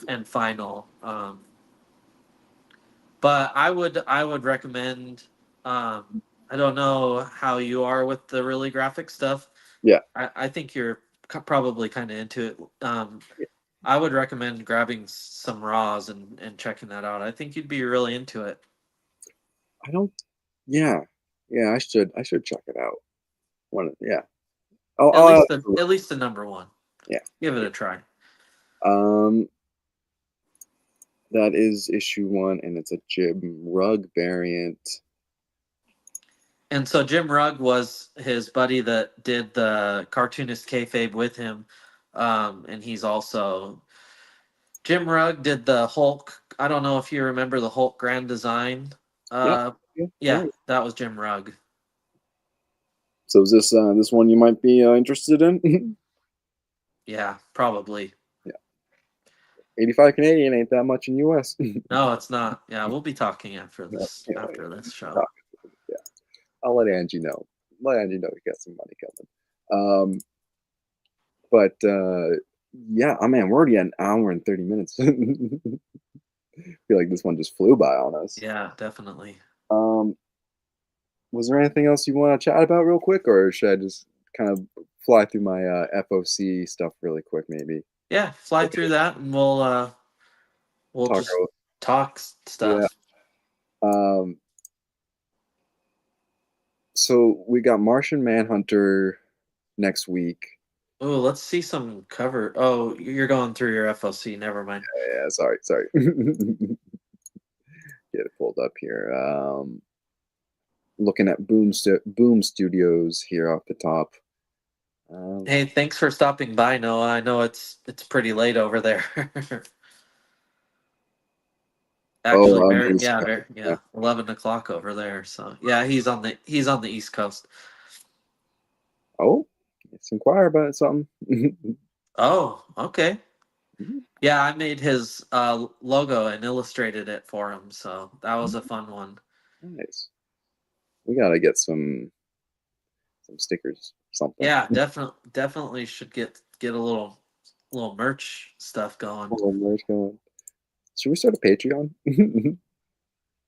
and final. But I would recommend. I don't know how you are with the really graphic stuff. Yeah. I think you're probably kind of into it. I would recommend grabbing some raws and checking that out. I think you'd be really into it. I don't. Yeah. Yeah. I should check it out. Yeah. I'll ask At least the number one. yeah. Give it Yeah. a try. Um, that is issue one, and it's a Jim Rugg variant. And so Jim Rugg was his buddy that did the cartoonist kayfabe with him, and he's also Jim Rugg did the Hulk. I don't know if you remember the Hulk Grand Design. Yeah. Uh, Yeah. yeah, Right. that was Jim Rugg. So is this one you might be interested in? Yeah, probably. Yeah. 85 Canadian ain't that much in US. No, it's not. Yeah, we'll be talking No, can't wait. after this show. Talk. Yeah. I'll let Angie know. Let Angie know we got some money coming. But yeah, oh man, we're already at an hour and 30 minutes. I feel like this one just flew by on us. Yeah, definitely. Um, was there anything else you want to chat about real quick, or should I just kind of fly through my FOC stuff really quick, maybe? Yeah, fly through that, and we'll Talk. just talk Yeah. stuff. Um, so we got Martian Manhunter next week. Oh, let's see some cover. Oh, you're going through your FOC. Never mind. Yeah, sorry. Get it pulled up here. Looking at Boom Studios here off the top. Hey, thanks for stopping by, Noah. I know it's pretty late over there. Actually, On the East Coast. yeah, 11 o'clock over there. So yeah, he's on the East Coast. Oh, let's inquire about something. Oh, okay. Yeah, I made his logo and illustrated it for him, so that was a fun one. Nice. We gotta get some stickers, something. Yeah, definitely should get a little merch stuff going. Oh, where's going? Should we start a Patreon?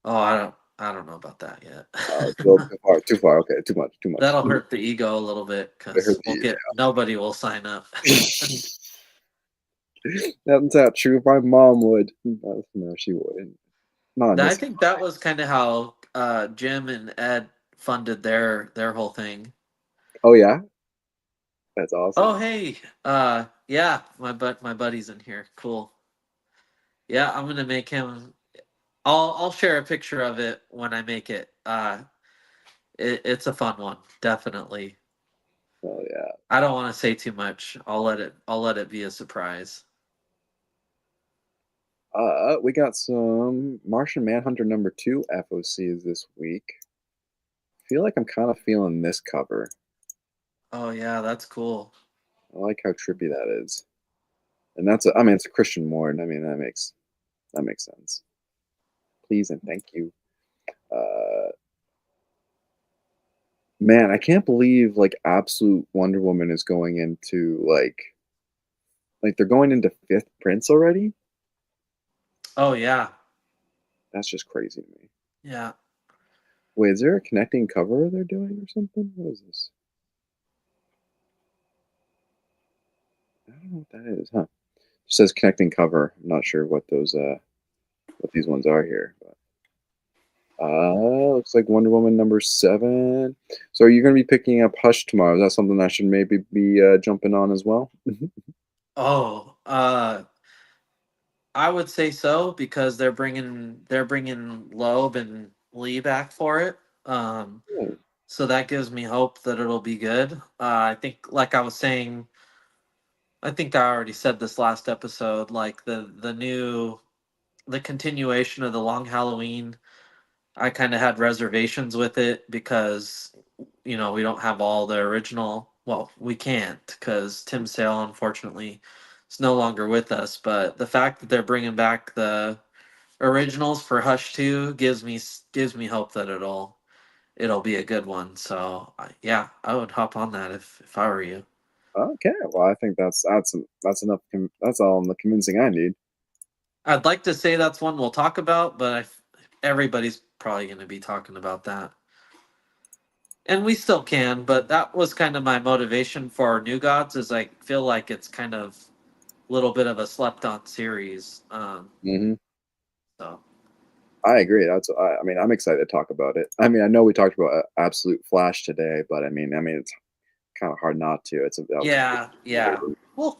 Oh, I don't know about that yet. Well, too far. Too far. Okay, too much. Too much. That'll hurt the ego a little bit I heard because nobody will sign up. That's not true. My mom would. No, she wouldn't. Not in I this. think that was kind of how Jim and Ed funded their whole thing. Oh yeah, that's Oh awesome. hey, yeah, my buddy's in here. Cool. Yeah, I'm gonna make him. I'll share a picture of it when I make it. It's a fun one, definitely. Oh yeah. I don't want to say too much. I'll let it be a surprise. We got some Martian Manhunter number 2 FOCs this week. Feel like I'm kind of feeling this cover. Oh yeah, that's cool. I like how trippy that is, and I mean, it's a Christian Morn. I mean, that makes sense. Please and thank you. Uh, man, I can't believe like Absolute Wonder Woman is going into like they're going into 5th prints already. Oh yeah, That's just crazy to me. yeah. Wait, is there a connecting cover they're doing or something? What is this? I don't know what that is, huh? It says connecting cover. I'm not sure what what these ones are here, but looks like Wonder Woman number 7. So are you going to be picking up Hush tomorrow? Is that something I should maybe be jumping on as well? Oh, I would say so because they're bringing Loeb and Lee back for it. Oh, So that gives me hope that it'll be good. I think, like I was saying, I think I already said this last episode. Like the continuation of the Long Halloween, I kind of had reservations with it because we don't have all the original. Well, we can't because Tim Sale unfortunately is no longer with us. But the fact that they're bringing back the originals for Hush 2 gives me hope that it'll be a good one. So yeah, I would hop on that if I were you. okay. Well, I think that's enough. That's all the convincing I need. I'd like to say that's one we'll talk about, but everybody's probably going to be talking about that. And we still can, but that was kind of my motivation for our New Gods. Is I feel like it's kind of a little bit of a slept on series. Hmm. So I agree. I mean, I'm excited to talk about it. I mean, I know we talked about Absolute Flash today, but I mean, it's kind of hard not to. That was a big yeah, yeah, movie.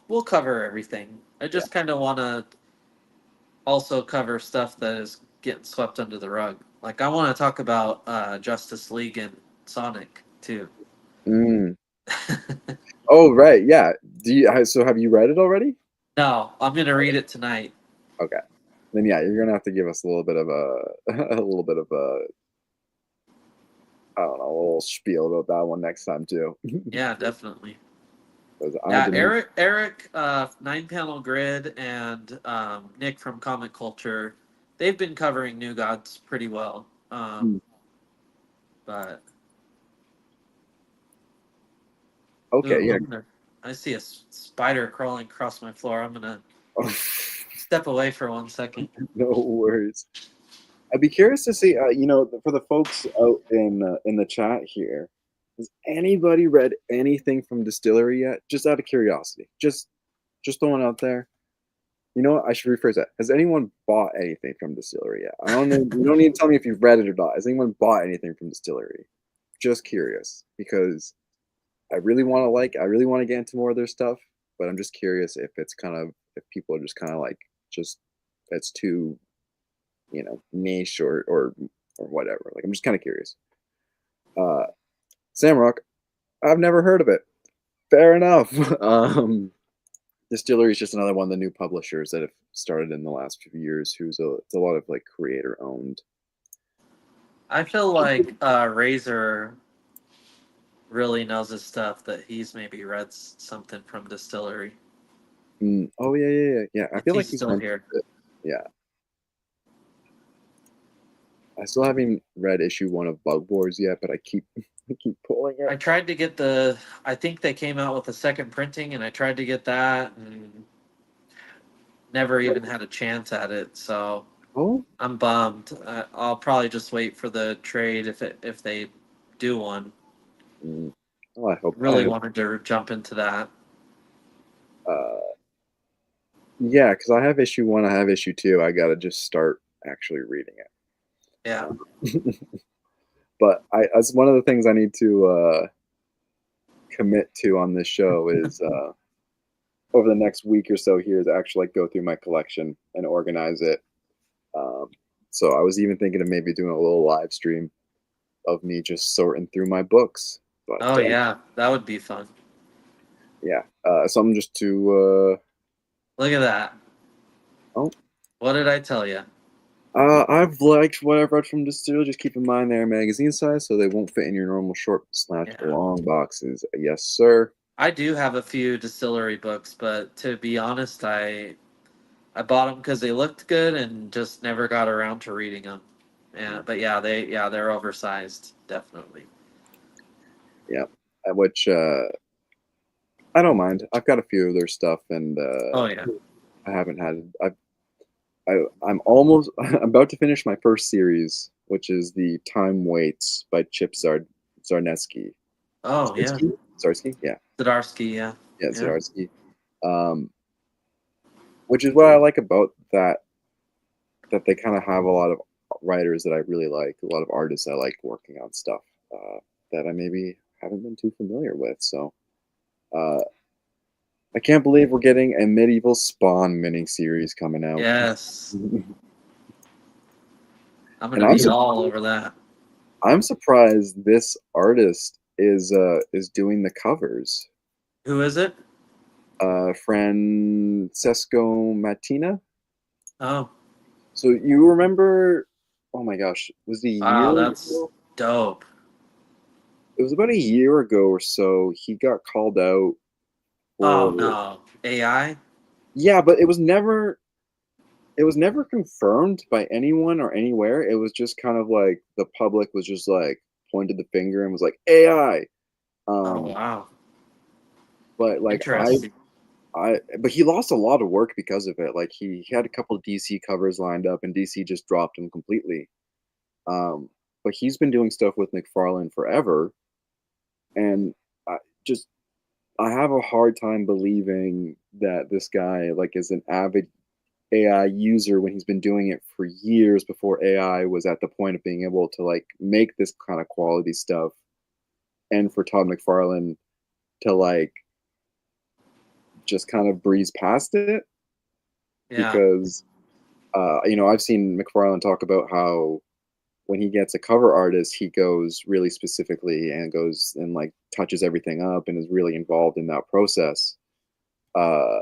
we'll cover everything. I Yeah. just kind of want to also cover stuff that is getting swept under the rug. Like I want to talk about Justice League and Sonic too. Mm. Oh, right. Yeah. So have you read it already? No, I'm gonna read it tonight. Okay. Then yeah, you're gonna have to give us a little bit of a a little bit of a I don't know, a little spiel about that one next time too. Yeah, definitely. 'Cause I Yeah, didn't. Eric, 9 Panel Grid, and Nick from Comic Culture, they've been covering New Gods pretty well. Hmm. But Okay. ooh, Yeah. I see a spider crawling across my floor. I'm gonna step away for 1 second. No worries. I'd be curious to see, for the folks out in the chat here, has anybody read anything from Distillery yet? Just out of curiosity, just throwing it out there. You know what? I should rephrase that. Has anyone bought anything from Distillery yet? I don't know. You don't need to tell me if you've read it or not. Has anyone bought anything from Distillery? Just curious because I really want to get into more of their stuff, but I'm just curious if if people are just kind of like, just it's too niche or whatever. Like I'm just kind of curious. Uh, Samrock, I've never heard of it. Fair enough. Distillery is just another one of the new publishers that have started in the last few years. It's a lot of like creator owned. I feel like Razor really knows his stuff. That he's maybe read something from Distillery Oh yeah. I if feel like he's he's still mentioned here. it. Yeah, I still haven't read issue 1 of Bug Wars yet, but I keep I keep pulling it. I tried to get I think they came out with a second printing, and I tried to get that, and never even had a chance at it. So Oh, I'm bummed. I'll probably just wait for the trade if they do one. mm, oh, I hope. Really wanted to jump into that. Uh, yeah, because I have issue 1, I have issue 2. I gotta just start actually reading it. Yeah. But as one of the things I need to commit to on this show is over the next week or so here is actually like go through my collection and organize it. Um, so I was even thinking of maybe doing a little live stream of me just sorting through my books. But Oh yeah, that would be fun. yeah, something just to Look at that. oh. What did I tell you? I've liked what I've read from Distillery. Just keep in mind they're magazine size, so they won't fit in your normal short / Yeah. long boxes. Yes, sir. I do have a few Distillery books, but to be honest, I bought them because they looked good and just never got around to reading them. Yeah, but they're oversized, definitely. Yeah, which I don't mind. I've got a few of their stuff, and Oh yeah. I haven't had. I'm almost. I'm about to finish my first series, which is the Time Waits by Chip Zarnetsky. Oh yeah. Zarsky, yeah, Zdarsky, yeah. yeah, Yeah. Zdarsky. Um, which is what I like about that they kind of have a lot of writers that I really like, a lot of artists I like working on stuff that I maybe haven't been too familiar with. So uh, I can't believe we're getting a medieval Spawn mini series coming out. Yes. I'm And gonna be all over that. I'm surprised this artist is doing the covers. Who is it? Francesco Mattina. Oh, So you remember? Oh my gosh, was it a year wow, that's ago? dope. It was about a year ago or so. He got called out for Oh no. AI? yeah, but it was never confirmed by anyone or anywhere. It was just kind of like the public was just like pointed the finger and was like AI. Oh Um, wow. but like Interesting. but he lost a lot of work because of it. Like he had a couple of DC covers lined up, and DC just dropped him completely. Um, but he's been doing stuff with McFarlane forever, and I just I have a hard time believing that this guy like is an avid AI user when he's been doing it for years before AI was at the point of being able to like make this kind of quality stuff, and for Todd McFarlane to like just kind of breeze past it Yeah. because I've seen McFarlane talk about how when he gets a cover artist, he goes really specifically and goes and like touches everything up and is really involved in that process. Uh,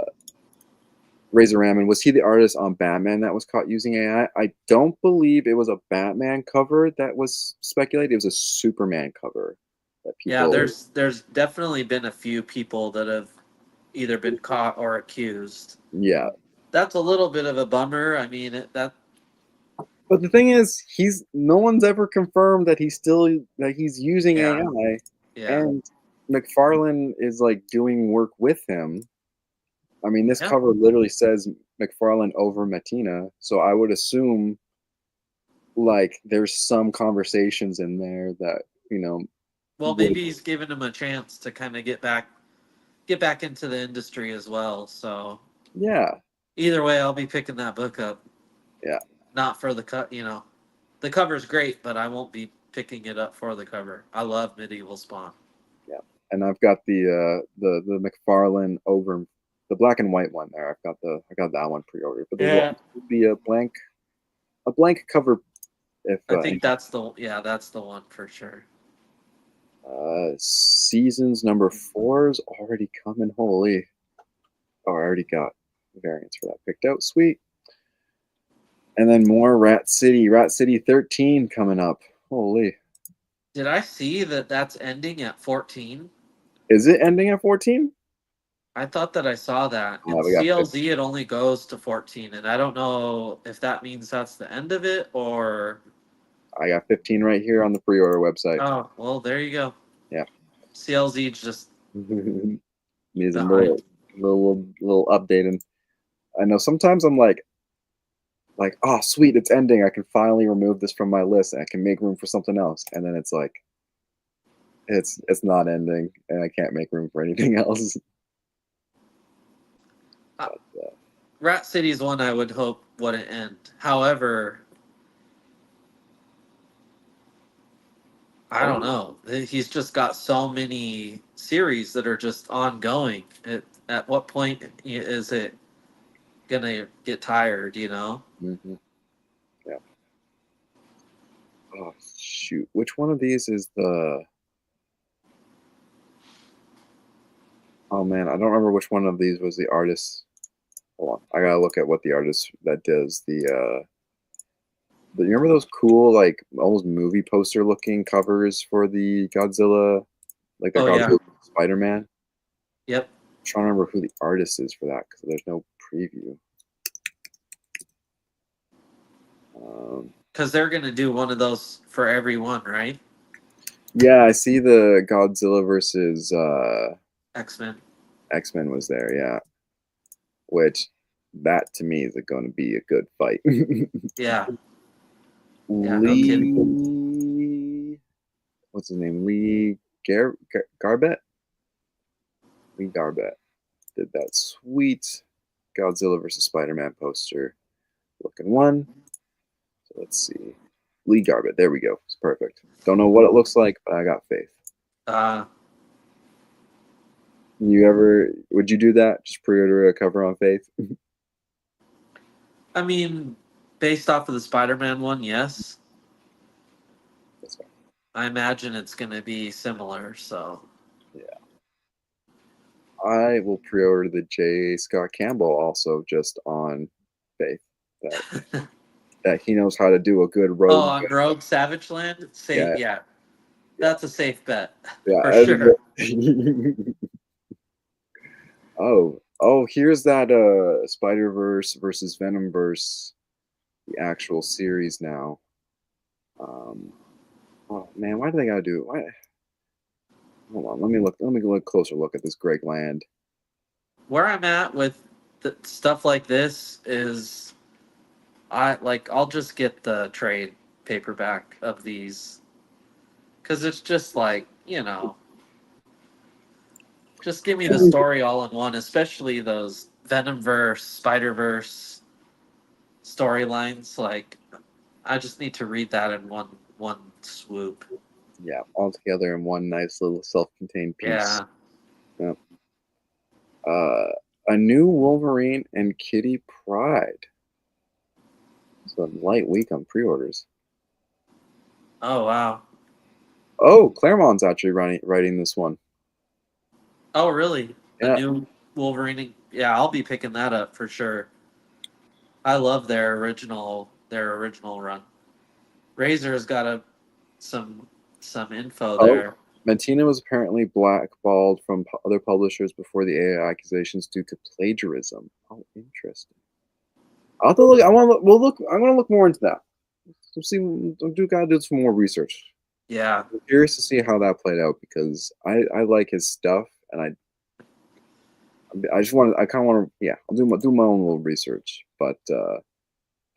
Razor Ramon, was he the artist on Batman that was caught using AI? I don't believe it was a Batman cover that was speculated. It was a Superman cover that Yeah, people, there's definitely been a few people that have either been caught or accused. yeah. That's a little bit of a bummer. I mean, that But the thing is, no one's ever confirmed that he's using yeah, AI, yeah, and McFarlane is like doing work with him. I mean, this yeah. cover literally says McFarlane over Matina, so I would assume like there's some conversations in there that Well, would maybe he's giving him a chance to kind of get back into the industry as well. So yeah, either way, I'll be picking that book up. yeah, Not for the cut, the cover's great, but I won't be picking it up for the cover. I love Medieval Spawn. yeah. And I've got the McFarlane over the black and white one there. I got that one pre-ordered, but there will Yeah, be a blank cover if I think that's the one for sure. seasons number 4 is already coming. Holy! Oh, I already got variants for that picked out. Sweet. And then more Rat City 13 coming up. Holy! Did I see that that's ending at 14? Is it ending at 14? I thought that I saw that. In We got CLZ, it only goes to 14, and I don't know if that means that's the end of it or. I got 15 right here on the pre-order website. Oh, well, there you go. Yeah. CLZ just Needs a behind. little updating. I know sometimes I'm like, oh sweet, it's ending. I can finally remove this from my list and I can make room for something else. And then it's like it's not ending and I can't make room for anything else. Uh, But, Rat City's one I would hope wouldn't end. However, I don't oh, know. He's just got so many series that are just ongoing. At what point is it gonna get tired? mhm, yeah. Oh shoot. Which one of these is the oh man, I don't remember which one of these was the artist. Hold on. I gotta look at what the artist that does you remember those cool, like almost movie poster looking covers for the Godzilla, like the Oh yeah. Godzilla Spider Man? I'm Yep. trying to remember who the artist is for that because there's no preview. Um, Because they're gonna do one of those for every one, right? yeah, I see the Godzilla versus X-Men. X-Men was there, yeah. Which that to me is going to be a good fight. Yeah. Yeah. No kidding. Lee, what's his name? Garbett. Lee Garbett did that sweet Godzilla versus Spider-Man poster looking one. So let's see. Lee Garbett. There we go. It's perfect. Don't know what it looks like, but I got faith. Uh, Would you do that? Just pre-order a cover on faith? I mean, based off of the Spider-Man one, yes. That's fine. I imagine it's gonna be similar. So. Yeah. I will pre-order the J. Scott Campbell also just on faith that he knows how to do a good Oh, rogue. on Rogue Savage Land? Safe, Yeah, yeah. yeah, That's a safe bet. For yeah. sure. Oh, here's that Spider Verse versus Venom Verse, the actual series now. Oh man, why do they gotta do it? Why? Hold on, let me look. Let me look closer look at this Greg Land. where I'm at with stuff like this is I'll just get the trade paperback of these because it's just like just give me the story all in one, especially those Venomverse, Spider Verse storylines. Like I just need to read that in one swoop. Yeah, all together in one nice little self-contained piece. Yeah. Yeah. A new Wolverine and Kitty Pryde. It's a light week on pre-orders. Oh wow. Oh, Claremont's actually writing this one. Oh really? A Yeah. new Wolverine? Yeah, I'll be picking that up for sure. I love their original run. Razor's got some info Oh, there. Mantina was apparently blackballed from other publishers before the AI accusations due to plagiarism. Oh, interesting. I'll have to look. I want to. Look, we'll look. I'm gonna look more into that. See, gotta do some more research. Yeah. I'm curious to see how that played out because I like his stuff and I just want to. I kind of want to. Yeah, I'll do my own little research. But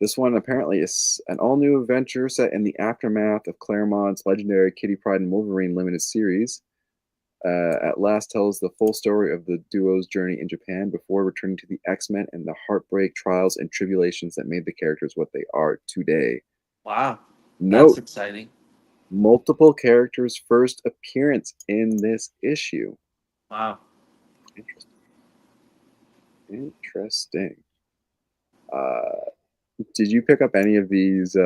this one apparently is an all new adventure set in the aftermath of Claremont's legendary Kitty Pryde and Wolverine limited series. At last tells the full story of the duo's journey in Japan before returning to the X-Men and the heartbreak, trials, and tribulations that made the characters what they are today. Wow. That's Note, exciting. multiple characters' first appearance in this issue. Wow. Interesting. Interesting. Uh, did you pick up any of these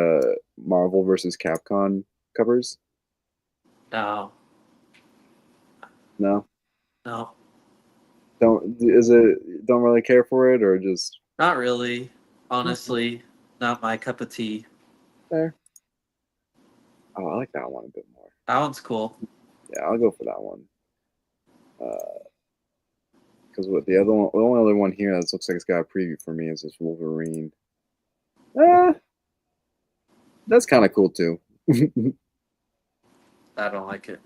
Marvel versus Capcom covers? No. No. No. Don't really care for it or just Not really. Honestly, not my cup of tea. there? Oh, I like that one a bit more. That one's cool. Yeah, I'll go for that one. Because what the other one, the only other one here that looks like it's got a preview for me is this Wolverine. Ah, that's kind of cool too. I don't like it.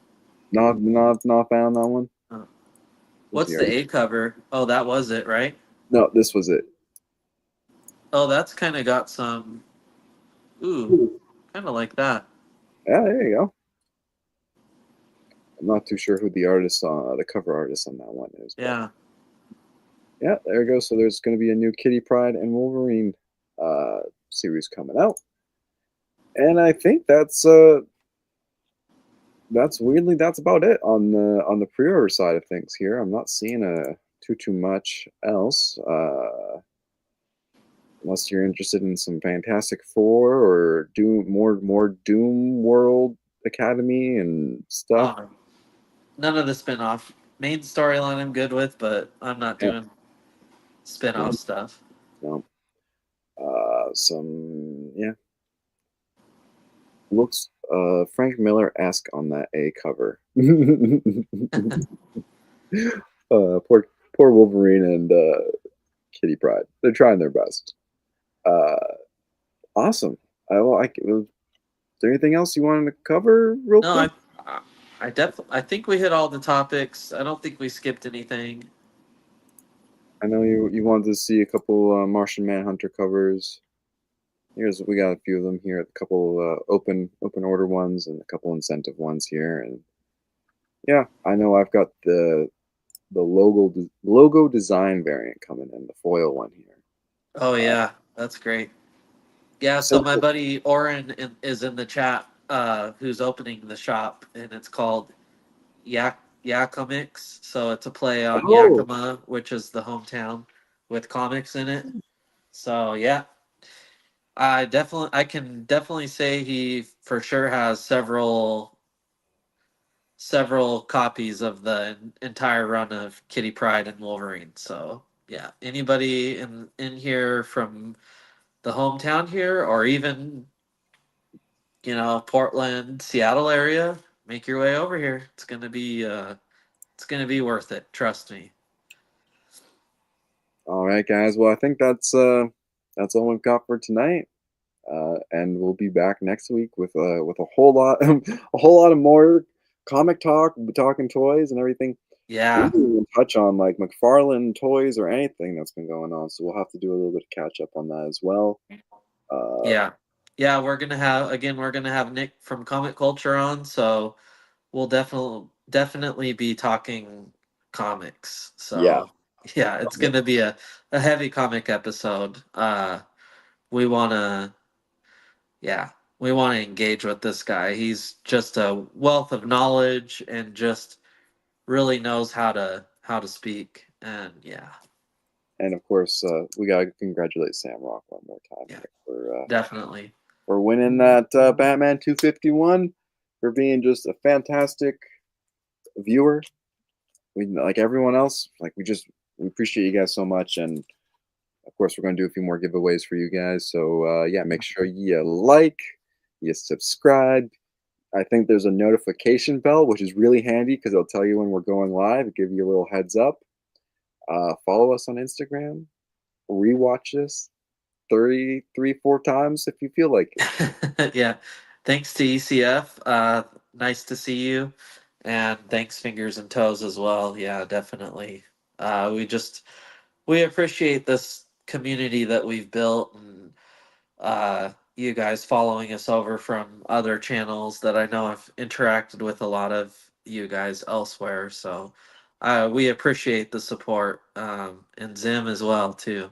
Not found that one. Oh. Let's see. What's the A cover? Oh, that was it, right? No, this was it. Oh, that's kind of got some. Ooh, kind of like that. Yeah, there you go. I'm not too sure who the cover artist on that one is, but Yeah. yeah, there you go. So there's going to be a new Kitty Pryde and Wolverine series coming out, and I think that's about it on the pre-order side of things here. I'm not seeing too much else. Unless you're interested in some Fantastic Four or more Doom World Academy and stuff. None of the spin-off. Main storyline I'm good with, but I'm not Yeah, doing spin-off no, stuff. no. Some yeah. Looks Frank Miller-esque on that A cover. Poor Wolverine and Kitty Pryde. They're trying their best. Uh, awesome. Is there anything else you wanted to cover real No, quick? I think we hit all the topics. I don't think we skipped anything. I know you wanted to see a couple Martian Manhunter covers. We got a few of them here. A couple open order ones and a couple incentive ones here. And yeah, I know I've got the logo design variant coming in, the foil one here. Oh yeah, that's great. Yeah, so my Simple. buddy Oren is in the chat, who's opening the shop, and it's called Yacomics. So it's a play on Oh, Yakima, which is the hometown with comics in it. So yeah, I can definitely say he for sure has several copies of the entire run of Kitty Pryde and Wolverine. So yeah, anybody in here from the hometown here, or even Portland, Seattle area, make your way over here. It's gonna be worth it. Trust me. all right, guys. Well, I think that's all we've got for tonight. And we'll be back next week with a whole lot a whole lot of more comic talk. We'll be talking toys and everything. We Yeah, didn't even touch on like McFarlane toys or anything that's been going on, so we'll have to do a little bit of catch up on that as well. Uh, yeah, yeah. We're gonna have Nick from Comic Culture on, so we'll definitely be talking comics. yeah, So yeah, it's gonna be a heavy comic episode. We wanna yeah, we wanna engage with this guy. He's just a wealth of knowledge and just really knows how to speak. And yeah, and of course, we gotta congratulate Sam Rock one more time yeah, here definitely. for winning that Batman 251, for being just a fantastic viewer. We like everyone else. Like we appreciate you guys so much, and of course, we're gonna do a few more giveaways for you guys. So yeah, make sure you like, you subscribe. I think there's a notification bell, which is really handy because it'll tell you when we're going live, give you a little heads up. Follow us on Instagram. Rewatch this 33, 4 times if you feel like it. Yeah. Thanks to ECF. Nice to see you. And thanks Fingers and Toes as well. Yeah, definitely. We appreciate this community that we've built and you guys following us over from other channels that I know I've interacted with a lot of you guys elsewhere. So we appreciate the support. And Zim as well too.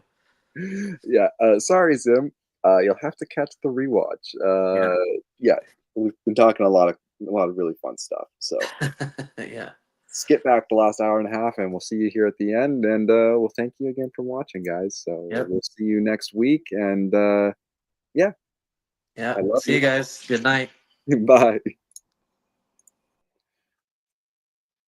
Yeah, sorry, Zim. You'll have to catch the rewatch. Yeah. Yeah, we've been talking a lot of really fun stuff. So Yeah. skip back the last hour and a half, and we'll see you here at the end. And we'll thank you again for watching, guys. So Yep. we'll see you next week. And yeah, Yeah. I love See you you. guys. Good night. Bye.